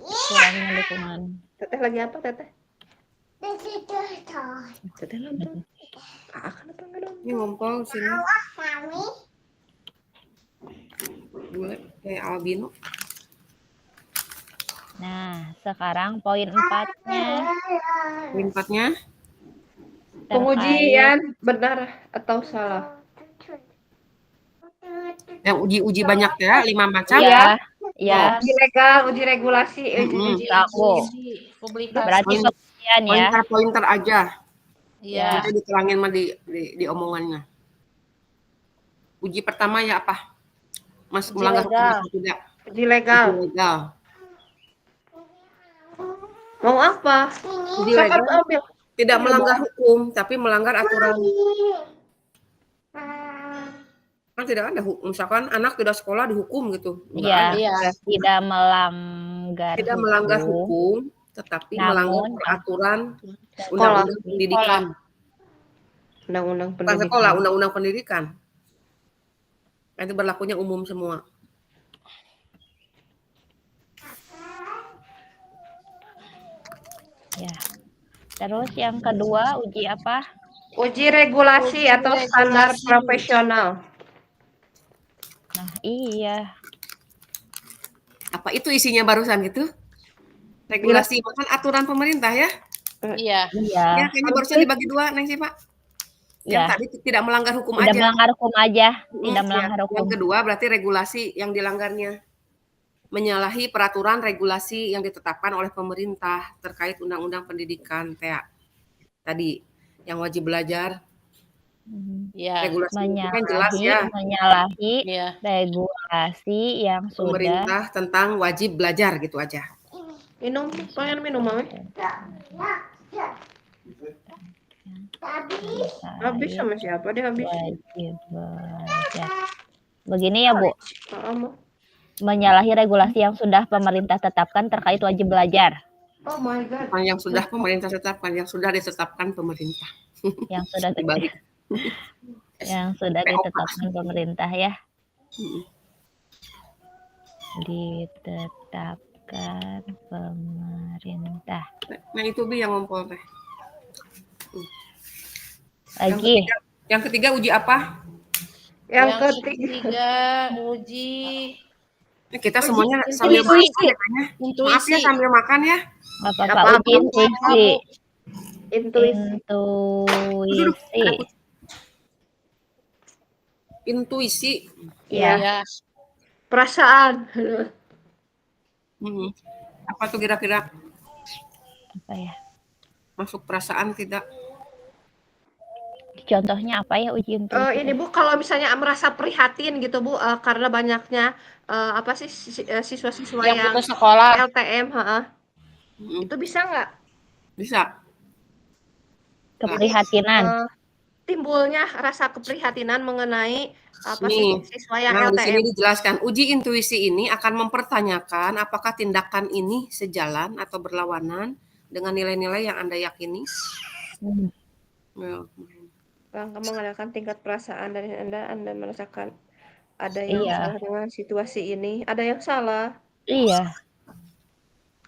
Kurangnya lingkungan. Teteh lagi apa teteh? Teteh nonton. Kenapa nggak nonton? Ini ngompol sini. Bule kayak albino. Nah, sekarang poin 4-nya. Poin 4-nya. Pengujian benar atau salah? Yang uji banyak ya, 5 macam. Iya. Uji legal, uji regulasi, uji publikasi. Berarti pengujian ya. Pointer aja. Iya. Nanti diterangin mah di omongannya. Uji pertama ya apa? Melanggar hukum atau tidak? Uji legal. Mau apa? Uji legal tidak melanggar hukum, tapi melanggar aturan. Kan tidak ada misalkan anak tidak sekolah dihukum gitu. Iya. Tidak melanggar hukum, tetapi melanggar peraturan undang-undang pendidikan. Undang-undang pendidikan. Itu berlakunya umum semua. Ya. Terus yang kedua uji apa? Uji regulasi atau standar profesional. Nah, iya. Apa itu isinya barusan gitu? Regulasi bukan aturan pemerintah ya? Iya. Ya, kayaknya barusan dibagi dua, Neng sih, Pak. Yang tadi tidak melanggar hukum aja. Tidak melanggar hukum aja. Tidak melanggar hukum. Yang kedua berarti regulasi yang dilanggarnya. Menyalahi peraturan regulasi yang ditetapkan oleh pemerintah terkait undang-undang pendidikan tadi yang wajib belajar. Regulasi kan jelas ya. Menyalahi regulasi yang pemerintah tentang wajib belajar gitu aja. Pengen minum Mami? Habis sama siapa dia habis? Wajib belajar. Begini ya Bu. Menyalahi regulasi yang sudah pemerintah tetapkan terkait wajib belajar. Oh my God. Yang sudah pemerintah tetapkan, yang sudah ditetapkan pemerintah. Yang sudah dibalik. Yang sudah ditetapkan pemerintah ya. Ditetapkan pemerintah. Nah itu Bi yang ngompol teh. Lagi. Yang ketiga uji apa? Yang ketiga uji. Kita semuanya sambil makan ya. Maaf ya sambil makan ya. Apa-apa uji intuisi. Ya. Perasaan. Apa tuh kira-kira? Apa ya? Masuk perasaan tidak? Contohnya apa ya uji intuisi? Ini Bu, kalau misalnya merasa prihatin gitu Bu, karena banyaknya apa sih siswa-siswa Yang yang putus sekolah. PLTM, itu bisa nggak? Bisa. Keprihatinan. Timbulnya rasa keprihatinan mengenai apa sih Nih, siswa yang nah di sini LTM. dijelaskan uji intuisi ini akan mempertanyakan apakah tindakan ini sejalan atau berlawanan dengan nilai-nilai yang Anda yakini. Langkah mengadakan tingkat perasaan dari Anda merasakan ada yang salah dengan situasi ini, ada yang salah. Iya.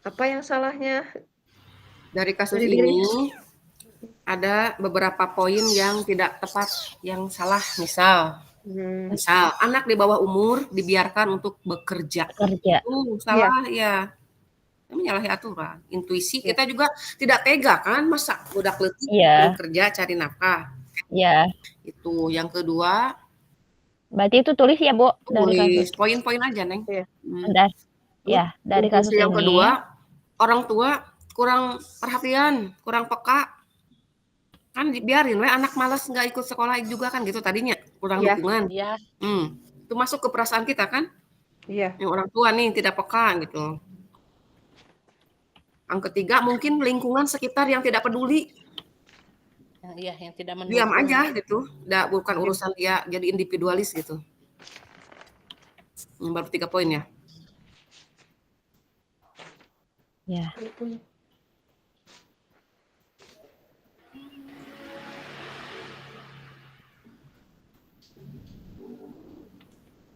Apa yang salahnya? Dari kasus ini ada beberapa poin yang tidak tepat, yang salah. Misal anak di bawah umur dibiarkan untuk bekerja. Salah ya. Menyalahi aturan. Intuisi kita juga tidak tega kan, masa budak leutik bekerja cari nafkah. Iya. Itu yang kedua. Berarti itu tulis ya, Bu, dari kasus. Poin-poin aja, Neng. Ya, dari kasus yang ini. Kedua, orang tua kurang perhatian, kurang peka. Kan dibiarin anak malas nggak ikut sekolah juga kan gitu tadinya, kurang dukungan. Iya. Itu masuk ke perasaan kita kan? Iya. Yang orang tua nih tidak peka gitu. Yang ketiga mungkin lingkungan sekitar yang tidak peduli. Yang tidak mendukung. Diam aja gitu. Bukan urusan dia jadi individualis gitu. Baru 3 poin ya. Ya.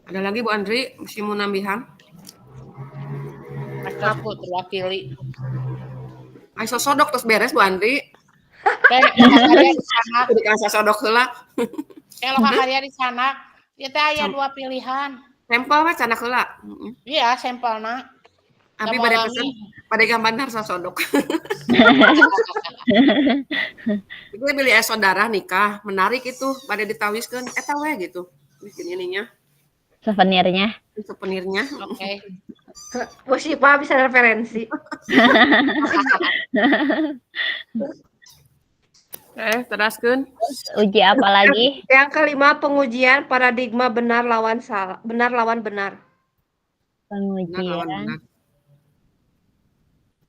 Ada lagi Bu Andri, mesti mau nambihan? Aku terwakili. Ayo sosodok terus beres Bu Andri. Dikasih sosodok heula. Kalau haharia di sana, kita aya 2 pilihan. Sampel mah cenah heula. Iya, sampelna. Abi bade pesen, bade gambar sosodok. Itu beli saudara nikah, menarik itu, bade ditawiskeun eta we gitu. Bikin ininya. Souvenirnya. Oke. Masih Pak bisa referensi. Teraskeun. Uji apa lagi? Yang kelima, pengujian paradigma benar lawan salah, benar lawan benar. Pengujian.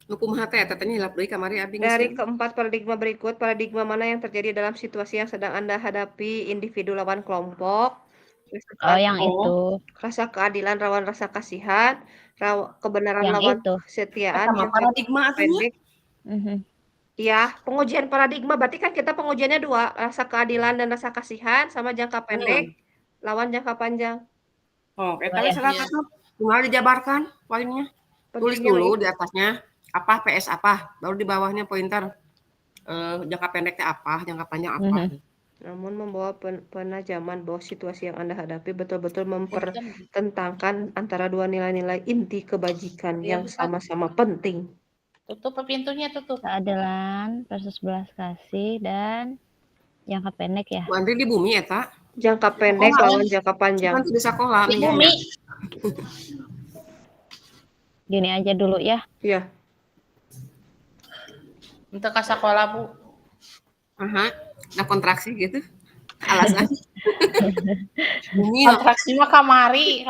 Kumaha teh tetenya hilap deui kamari abi. Dari keempat paradigma berikut, paradigma mana yang terjadi dalam situasi yang sedang Anda hadapi, individu lawan kelompok? Yang itu. Rasa keadilan lawan rasa kasihan, kebenaran yang lawan kesetiaan. Yang paradigma pendek. Ya, pengujian paradigma berarti kan kita pengujiannya 2, rasa keadilan dan rasa kasihan sama jangka pendek lawan jangka panjang. Eta salah satu. Tinggal dijabarkan poinnya. Tulis dulu di atasnya apa PS apa, baru di bawahnya pointer jangka pendeknya apa, jangka panjang apa. Namun membawa penajaman bahwa situasi yang Anda hadapi betul-betul mempertentangkan antara 2 nilai-nilai inti kebajikan yang sama-sama penting. Tutup pintunya, tutup. Keadilan versus belas kasih dan jangka pendek ya. Bu Andri di bumi eta. Jangka pendek lawan jangka panjang. Nanti di sekolah. Di bumi. Gini aja dulu ya. Iya. Untuk ke sekolah, Bu. Ada kontraksi gitu. Alasan. Kontraksi mah kamari.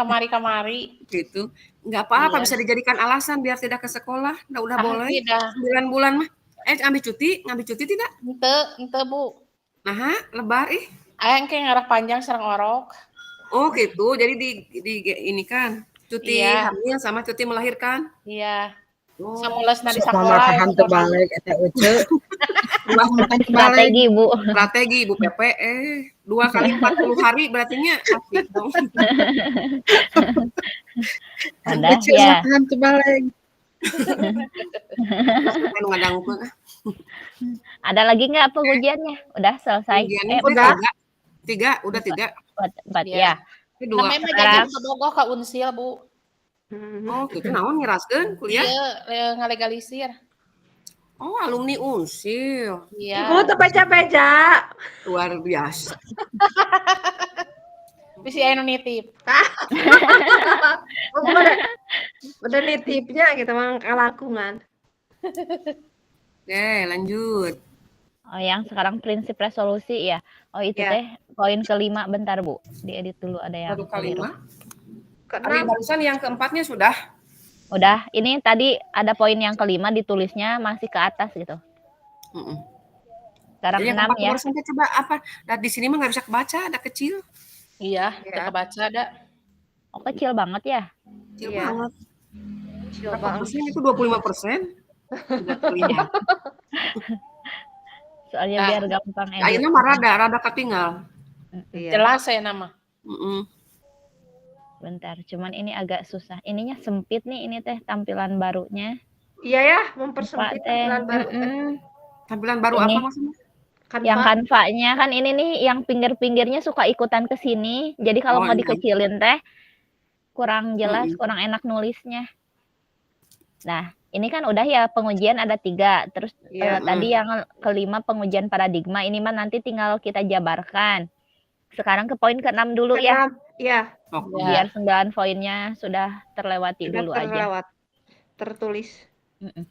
Gitu. Enggak apa-apa, bisa dijadikan alasan biar tidak ke sekolah. Udah boleh. Tidak. 9 bulan mah. Ngambil cuti tidak? Ente, Bu. Nah, lebar Ayang kayak ngarah panjang serang orok. Oh gitu, jadi di ini kan cuti hamil sama cuti melahirkan. Iya. Samules di sekolah. Hantu balik eta uce. Strategi Bu. Strategi Bu Pepe 2 kali 40 hari berarti nya asik dong. Udah ya. Hantu balik. Ada lagi nggak pengujiannya? Udah selesai. Udah. 3, udah 3. 4 ya. Kedua. Namanya jajan bogoh ka Unsil, Bu. Oh, gitu naon ngiraskeun kuliah? Iya, ngalegalisir. Oh, alumni Unsil. Iya. Ibu teu beja-beja. Luar biasa. Bisi anu nitip. Udah nitipnya gitu Mang kalakungan. Oke, lanjut. Oh, yang sekarang prinsip resolusi ya. Oh, itu Ya. teh poin kelima, bentar Bu. Diedit dulu ada yang Baru keliru. kelima. Ari Keenam. barusan yang keempatnya sudah. Udah, ini tadi ada poin yang kelima ditulisnya masih ke atas gitu. Sekarang Jadi yang 6 keempat ya. barusan teh coba apa? Nah, di sini mah nggak bisa kebaca, ada kecil. Iya, Ya. udah kebaca ada. Oh, kecil banget ya. Kecil Iya. banget. Kecil Berapa banget. persen itu 25%? Tidak terlihat. Soalnya Nah, biar gampang edit. Ayeuna mah rada ketinggal. Iya. jelas saya nama. Bentar, cuman ini agak susah. Ininya sempit nih, ini teh tampilan barunya. Iya ya, Lupa mempersempit teh. tampilan baru teh. Tampilan baru Ini. apa maksudnya? Yang Canva. kanvanya kan ini nih, yang pinggir-pinggirnya suka ikutan ke sini. Jadi kalau Oh, mau iya. dikecilin teh kurang jelas, kurang enak nulisnya. Nah, ini kan udah ya pengujian ada 3. Terus Iya. tadi yang kelima pengujian paradigma. Ini mah nanti tinggal kita jabarkan. Sekarang ke poin ke-6 dulu ya. Keenam. Iya. Oke. Biar 9 poinnya sudah terlewati Sudah dulu aja. terlewat. Tertulis.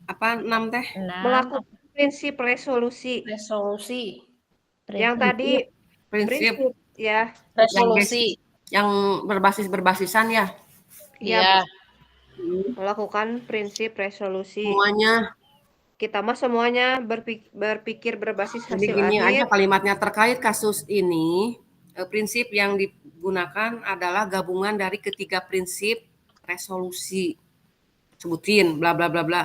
Apa 6 teh? 6 Melakukan prinsip resolusi. Resolusi. Yang tadi Prinsip ya. Resolusi. yang berbasis-berbasisan ya. Iya. Melakukan prinsip resolusi. Semuanya. Kita mah semuanya berpikir berbasis Jadi hasil gini aja akhir. kalimatnya terkait kasus ini, prinsip yang digunakan adalah gabungan dari ketiga prinsip resolusi. Sebutin bla bla bla bla.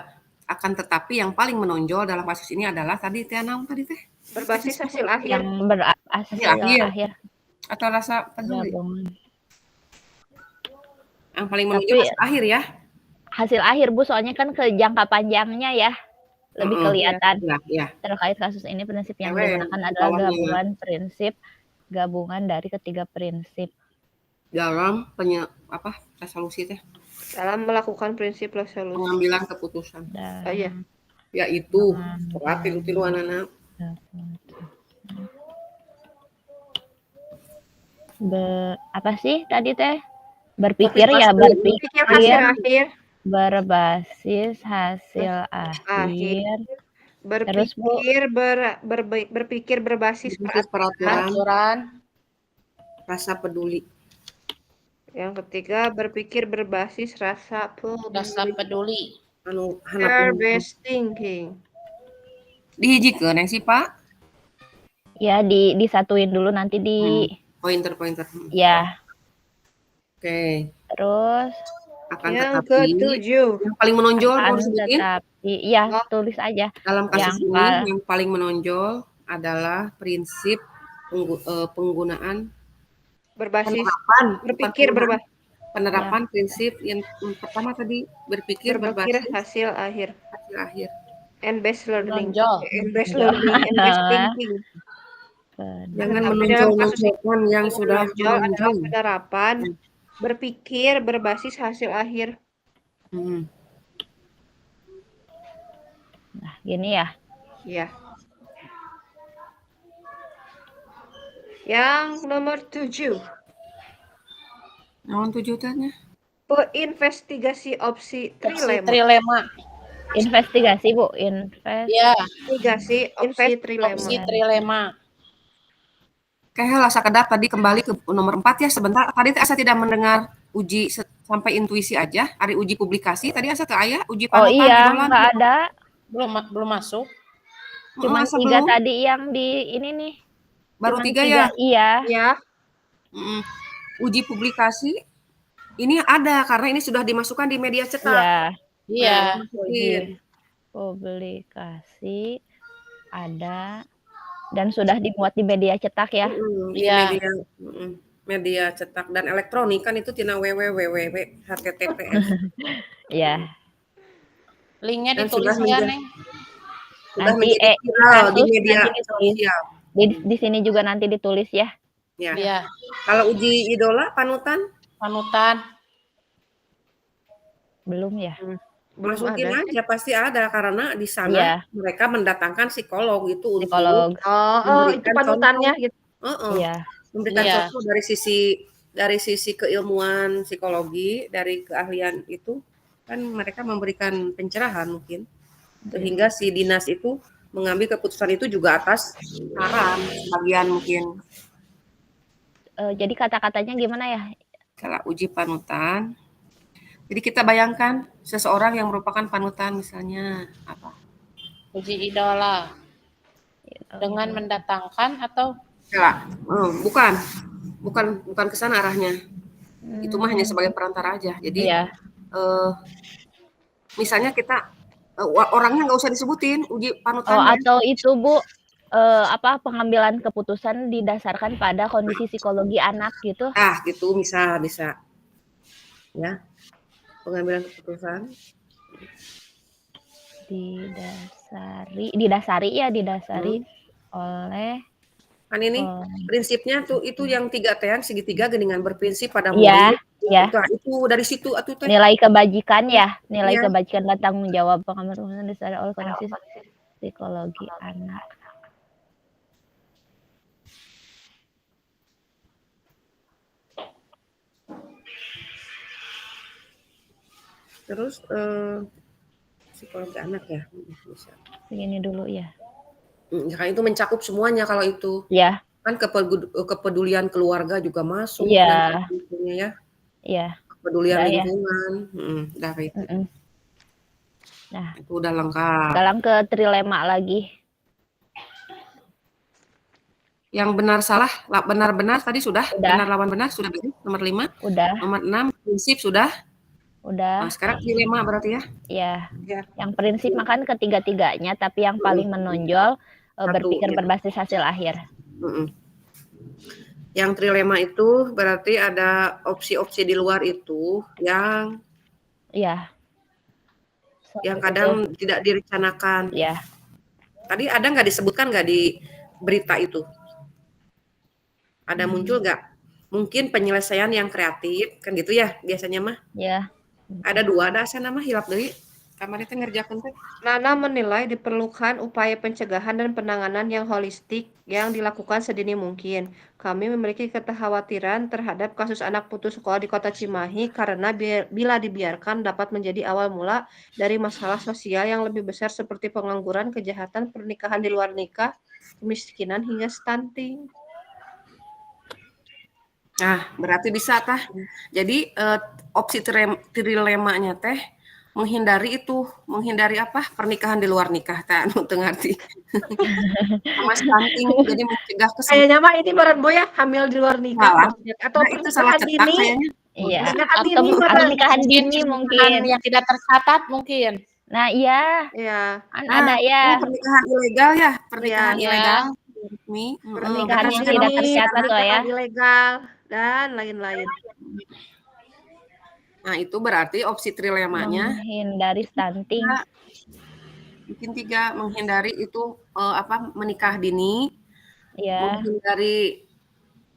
Akan tetapi yang paling menonjol dalam kasus ini adalah tadi teh naon tadi teh? Berbasis hasil akhir. yang berhasil akhir. Atau rasa peduli. Gabungan. Yang paling menonjol hasil akhir ya. Hasil akhir Bu, soalnya kan ke jangka panjangnya ya. Lebih kelihatan. Ya. Terkait kasus ini prinsip yang digunakan adalah gabungan prinsip, gabungan dari ketiga prinsip. Dalam resolusi teh? Dalam melakukan prinsip resolusi. Pengambilan keputusan. Oh iya. Yaitu tilu anak. Apa sih tadi teh? Berpikir hasil akhir. Berbasis hasil akhir. Berpikir berbasis peraturan. Rasa peduli. Yang ketiga berpikir berbasis rasa peduli. Fear-based thinking. Dihijikeun yang sih Pak? Ya disatuin dulu nanti di pointer. Ya. Oke. Terus yang ketujuh yang paling menonjol harus disebutin. Tetapi ya tulis aja. Dalam kasus ini yang paling menonjol adalah prinsip penggunaan berbasis penerapan prinsip yang pertama tadi berpikir berbasis hasil akhir. And based learning. And based thinking. Jangan menonjolkan yang sudah menonjol penerapan berpikir berbasis hasil akhir. Nah, gini ya. Iya. Yang nomor 7. Nomor 7 tanya. Investigasi opsi trilema. Investigasi Bu, investigasi opsi trilema. Kayak sekedar tadi kembali ke nomor 4 ya sebentar. Tadi saya tidak mendengar uji sampai intuisi aja. Hari uji publikasi tadi asa ke ayah uji panutan. Oh iya, nggak ada. Belum masuk. Cuma 3 tadi yang di ini nih. Baru 3 ya? Iya. Uji publikasi ini ada karena ini sudah dimasukkan di media cetak. Iya. Uji publikasi ada. Dan sudah dimuat di media cetak ya? Iya. Media cetak dan elektronik kan itu tina https. Iya. Linknya ditulis ya Neng. Nanti di media sosial. Di sini juga nanti ditulis ya. Iya. Kalau uji idola panutan? Belum ya? Masukin aja pasti ada karena di sana mereka mendatangkan psikolog itu untuk itu panutannya gitu. Memberikan contoh dari sisi keilmuan psikologi, dari keahlian itu kan mereka memberikan pencerahan mungkin, sehingga si dinas itu mengambil keputusan itu juga atas saran sebagian mungkin. Jadi kata-katanya gimana ya? Kalau uji panutan, jadi kita bayangkan seseorang yang merupakan panutan misalnya apa? Uji idola. Dengan mendatangkan atau? Enggak, bukan ke sana arahnya. Itu mah hanya sebagai perantara aja. Jadi misalnya kita orangnya nggak usah disebutin uji panutannya. Atau itu Bu, pengambilan keputusan didasarkan pada kondisi psikologi anak gitu? Gitu bisa. Ya, pengambilan keputusan. Didasari oleh kan ini prinsipnya tuh itu yang 3T segitiga geningan berprinsip pada murid. Itu dari situ nilai kebajikan kebajikan dan tanggung jawab pengambilan didasari oleh kondisi psikologi anak. Terus psikologi anak ya bisa. Begini dulu ya. Kan itu mencakup semuanya kalau itu. Ya. Kan kepedulian keluarga juga masuk. Iya. Ya. Iya. Kepedulian lingkungan. Udah kayak itu. Nah, itu udah lengkap. Sekarang ke trilema lagi. Yang benar salah, benar-benar tadi sudah. Benar lawan benar sudah beres. Nomor 5. Udah. Nomor 6 prinsip sudah. Udah. Nah, sekarang trilema berarti ya? Iya. Yang prinsip makan ketiga-tiganya, tapi yang paling menonjol berpikir berbasis hasil akhir. Yang trilema itu berarti ada opsi-opsi di luar itu yang yang kadang tidak direncanakan. Iya. Tadi ada nggak disebutkan nggak di berita itu? Ada muncul nggak? Mungkin penyelesaian yang kreatif kan gitu ya biasanya mah? Iya. Ada 2 ada asa nama hilap deui. Kamari teh ngerjakeun teh. Nana menilai diperlukan upaya pencegahan dan penanganan yang holistik yang dilakukan sedini mungkin. Kami memiliki kekhawatiran terhadap kasus anak putus sekolah di Kota Cimahi karena bila dibiarkan dapat menjadi awal mula dari masalah sosial yang lebih besar seperti pengangguran, kejahatan, pernikahan di luar nikah, kemiskinan hingga stunting. Nah, berarti bisa tah. Jadi opsi trilemanya teh menghindari apa? Pernikahan di luar nikah teh anu teu ngarti. Sama stunting jadi mencegah Kayaknya mah ini meureun Boy ya, hamil di luar nikah atau itu salah cetak kayaknya. Iya. Atau nikahan dini mungkin yang tidak tercatat mungkin. Nah, iya. Iya. Ada ya. Pernikahan ilegal ya, pernikahan ilegal. Pernikahan yang tidak tercatat loh ya. Ilegal dan lain-lain. Nah, itu berarti opsi trilemanya menghindari stunting. Bikin 3, menghindari itu menikah dini. Iya. Menghindari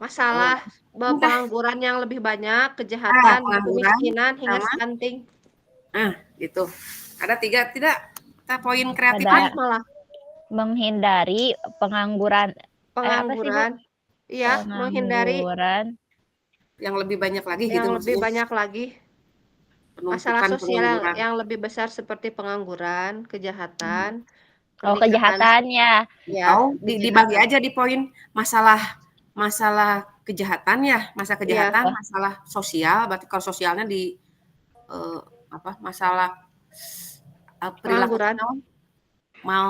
masalah pengangguran yang lebih banyak, kejahatan, kemiskinan hingga stunting. Gitu. Ada 3 tidak? Kita poin kreatif malah. Menghindari pengangguran. Iya, menghindari yang lebih banyak lagi yang gitu lebih maksudnya. banyak lagi. Masalah sosial yang lebih besar seperti pengangguran, kejahatan. Kejahatan ya. Dibagi aja di poin masalah kejahatan ya, kejahatan, masalah sosial, berarti kalau sosialnya di masalah perilaku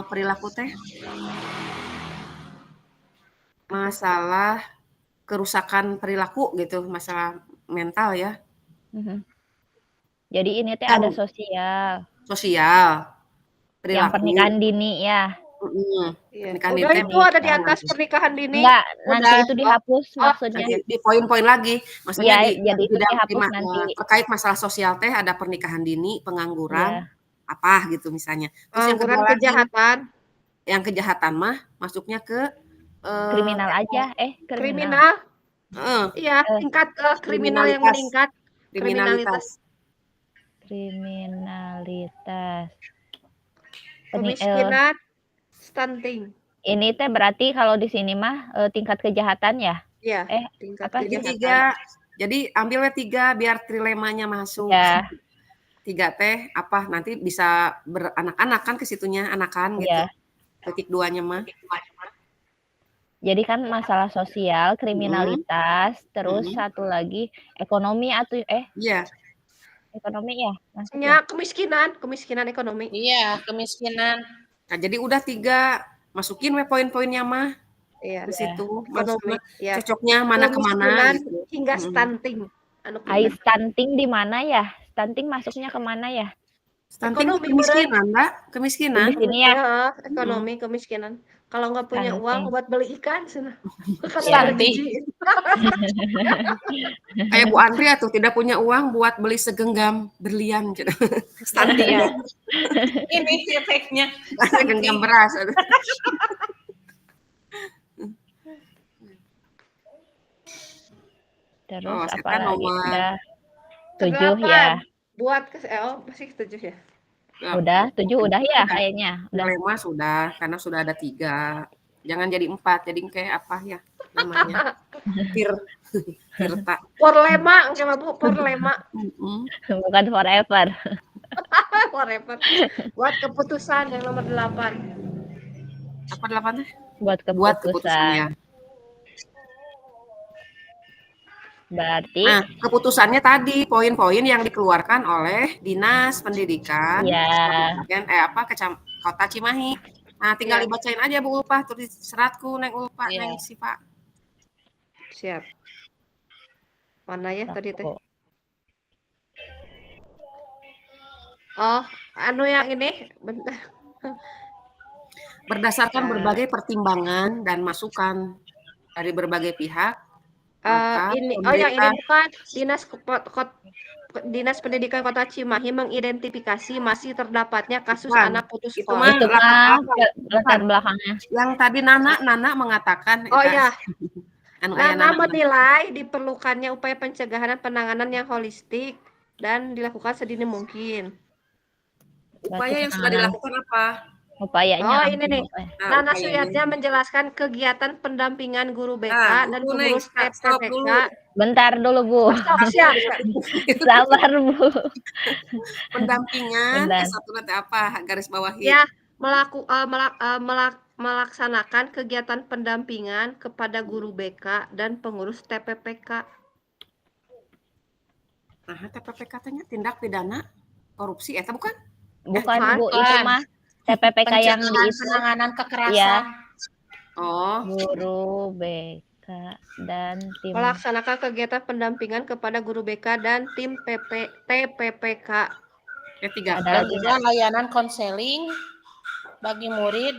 perilaku teh. Masalah kerusakan perilaku gitu, masalah mental ya. Jadi ini teh ada sosial. Perilaku. Yang pernikahan dini ya. Pernikahan dini itu ada di atas pernikahan dini. Enggak, nanti itu dihapus maksudnya. Di poin-poin lagi. Maksudnya jadi itu dihapus nanti. Terkait masalah sosial teh ada pernikahan dini, pengangguran, apa gitu misalnya. Terus yang kedua kejahatan. Yang kejahatan mah masuknya ke kriminal aja, kriminal. Iya, tingkat kriminal yang meningkat. Kriminalitas. Kemiskinan, stunting. Ini teh berarti kalau di sini mah tingkat kejahatan ya? Iya. Tingkat kejahatan. 3. Jadi ambilnya 3 biar trilemanya masuk. Ya. 3 teh apa nanti bisa beranak-anak kan ke situnya anakan gitu. Iya. Titik 2-nya mah. Jadi kan masalah sosial, kriminalitas, terus satu lagi ekonomi atau Iya. ekonomi ya, Ya, kemiskinan ekonomi. Iya, kemiskinan. Nah, jadi udah 3, masukin we poin-poinnya mah. Iya. Ke situ. Ekonomi, ya. Cocoknya mana kemana gitu. Hingga stunting. Stunting di mana ya? Stunting masuknya kemana ya? Stunting Ekonomi, kemiskinan, Mbak. Kemiskinan. Ya. Ekonomi, kemiskinan. Kalau nggak punya uang buat beli ikan, Stunting. Kayak Bu Andri tuh tidak punya uang buat beli segenggam berlian gitu. Stunting. Iya. Ini efeknya. Segenggam beras. Terus apa lagi? Udah 7 ya. Buat masih 7 ya. Udah 7 udah ya kayaknya. Udah. Lema sudah karena sudah ada 3. Jangan jadi 4, jadi kayak apa ya namanya? Tirta. Porlema, enggak Bu, porlema. Bukan forever. Forever. Buat keputusan yang nomor 8. Apa 8-nya? Buat keputusan. Berarti keputusannya tadi poin-poin yang dikeluarkan oleh Dinas Pendidikan Kota Cimahi. Nah, tinggal dibacain aja Bu Ulpah, tulis seratku Neng Ulpah, Neng Sipa. Siap. Mana ya tadi teh? Oh, yang ini bentar. Berdasarkan berbagai pertimbangan dan masukan dari berbagai pihak. Yang ini bukan Dinas Pendidikan Kota Cimahi mengidentifikasi masih terdapatnya kasus anak putus sekolah. Itu mah latar belakangnya. Yang tadi Nana mengatakan. Oh ya. Nana menilai diperlukannya upaya pencegahan dan penanganan yang holistik dan dilakukan sedini mungkin. Upaya yang sudah dilakukan apa? Upayanya. Ini nih. Nana Suyatnya menjelaskan kegiatan pendampingan guru BK dan pengurus TPPK. Bentar dulu Bu. Siap. Sabar Bu. Pendampingan satu nanti apa garis bawahi? Ya, melaksanakan kegiatan pendampingan kepada guru BK dan pengurus TPPK. Nah, TPPK tanya tindak pidana korupsi bukan? Bukan Bu, itu mah TPPK yang di penanganan kekerasan. Ya. Guru BK dan tim melaksanakan kegiatan pendampingan kepada guru BK dan tim TPPK. Dan juga layanan konseling bagi murid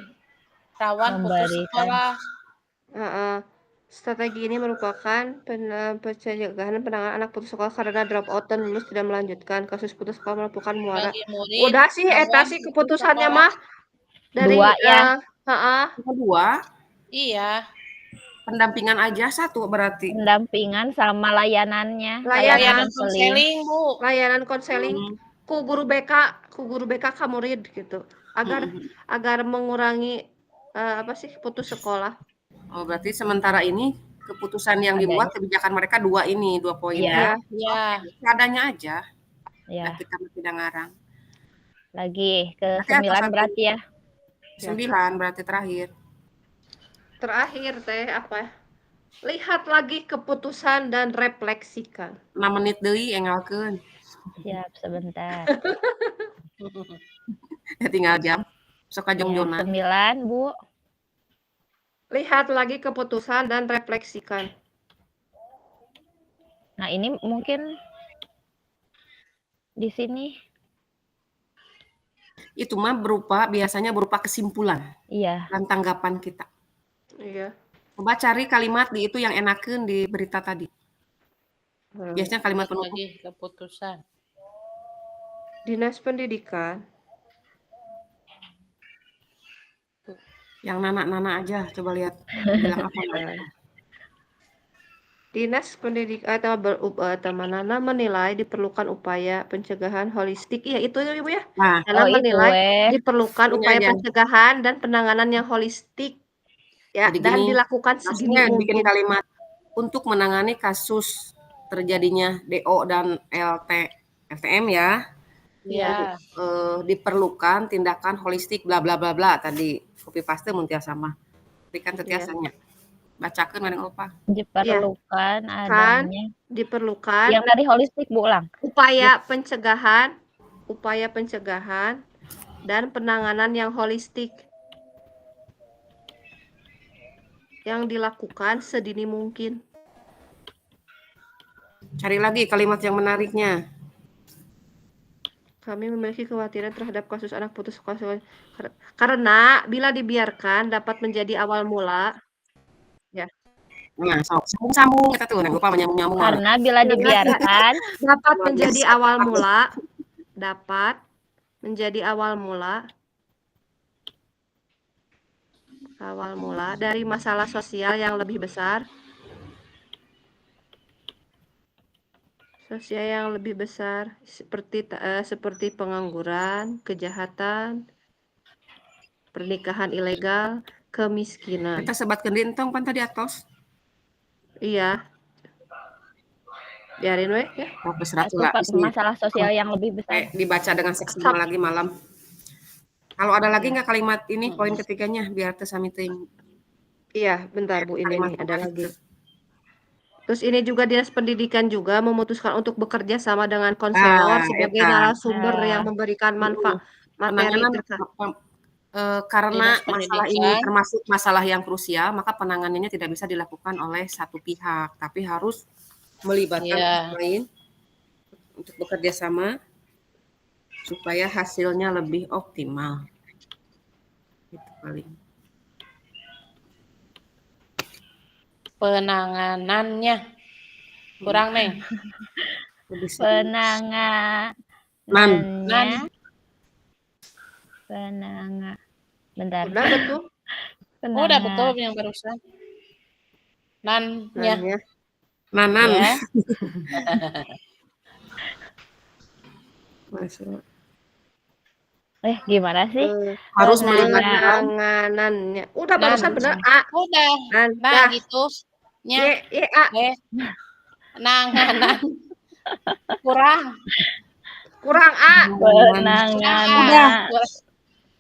rawan putus sekolah. Strategi ini merupakan pencegahan penanganan anak putus sekolah karena drop out dan lulus tidak melanjutkan kasus putus sekolah merupakan muara. Udah sih keputusannya mah dari 2 ya. 2. Iya. Pendampingan aja 1 berarti. Pendampingan sama layanannya. Layanan konseling Bu. Layanan konseling ku guru BK ke murid gitu. Agar mengurangi putus sekolah. Oh, berarti sementara ini keputusan yang dibuat kebijakan mereka 2 poin ya. Adanya aja. Ya. Kita tidak ngarang. Lagi ke 9 berarti ya. 9 berarti terakhir. Terakhir teh apa? Lihat lagi keputusan dan refleksikan. 6 menit deui engalkeun. Siap, sebentar. Tinggal jam. Sok kajong-jona. 9 Bu. Lihat lagi keputusan dan refleksikan. Nah, ini mungkin di sini. Itu mah biasanya berupa kesimpulan. Iya. Dan tanggapan kita. Iya. Coba cari kalimat di itu yang enakeun di berita tadi. Biasanya kalimat penutup. Lagi keputusan. Dinas Pendidikan. Yang Nana aja, coba lihat bilang apa. Dinas Pendidikan atau Nana menilai diperlukan upaya pencegahan holistik. Iya, itu ya Ibu ya. Nana menilai diperlukan upaya pencegahan dan penanganan yang holistik. Ya, jadi dan gini, dilakukan sedini mungkin. Bikin kalimat untuk menangani kasus terjadinya DO dan LTM ya. Iya. Diperlukan tindakan holistik bla bla bla bla tadi. Copy paste mun tiasa mah. Berikan Iya. tetiasanya. Bacakeun mending lupa. Diperlukan Kan adanya diperlukan yang dari holistik Bu ulang. upaya pencegahan dan penanganan yang holistik yang dilakukan sedini mungkin. Cari lagi kalimat yang menariknya. Kami memiliki kekhawatiran terhadap kasus anak putus sekolah karena bila dibiarkan dapat menjadi awal mula. Ya. Nah, sambung-sambung kita tuh, lupa menyambung-nyambung. Karena bila dibiarkan dapat menjadi awal mula dari masalah sosial yang lebih besar. Seperti pengangguran, kejahatan, pernikahan ilegal, kemiskinan. Kita sebatkeun deui entong pan tadi atos. Iya. Biarin we ya. Masalah sosial yang lebih besar. Dibaca dengan seksama lagi malam. Kalau ada lagi nggak kalimat ini poin ketiganya biar tersami teuing. Iya, bentar Bu, ini nih ada lagi. Terus ini juga Dinas Pendidikan juga memutuskan untuk bekerja sama dengan konselor sebagai narasumber yang memberikan manfaat materi karena masalah ini termasuk masalah yang krusial, maka penanganannya tidak bisa dilakukan oleh satu pihak, tapi harus melibatkan pihak lain untuk bekerja sama supaya hasilnya lebih optimal. Itu paling. Penanganannya kurang Neng. Bentar. Udah betul. Udah betul yang barusan. Nannya. Nanan. Ya. Gimana sih? Harus melibatkan penanganannya. Udah barusan bener A. Udah. Nah gitu. Nya. A. Penanganan. Kurang A. Penanganan. Udah.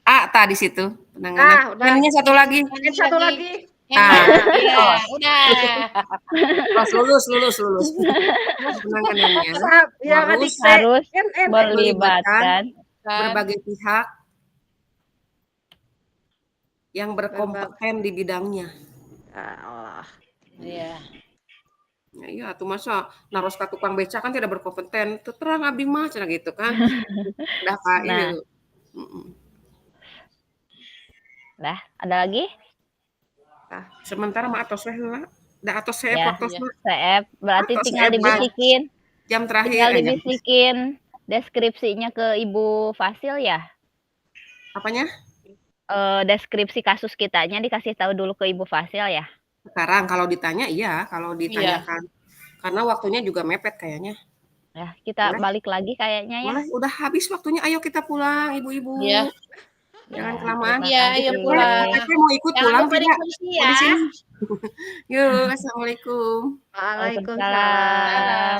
A tadi situ. Penanganan. Udah. Satu lagi. Udah. Lulus. Penanganannya harus melibatkan berbagai pihak yang berkompeten di bidangnya. Iya. Iya, tuh masa naros ka tukang beca kan tidak berkompeten. Terang abdi mah cenah gitu kan. Udah Kak ini. Dah, ada lagi? Sementara mah atos we heula. Da atos saya fotos mah. CF berarti tinggal dibisikin. Jam terakhir tinggal dibisikin deskripsinya ke Ibu Fasil ya. Apanya? Deskripsi kasus kitanya dikasih tahu dulu ke Ibu Fasil ya. Sekarang kalau ditanya iya, kalau ditanyakan. Karena waktunya juga mepet kayaknya. Ya, kita balik lagi kayaknya ya. Boleh, udah habis waktunya. Ayo kita pulang, ibu-ibu. Iya. Jangan kelamaan. Iya, ayo pulang. Tapi mau ikut pulang tidak? Ya. Yuk, assalamualaikum. Waalaikumsalam.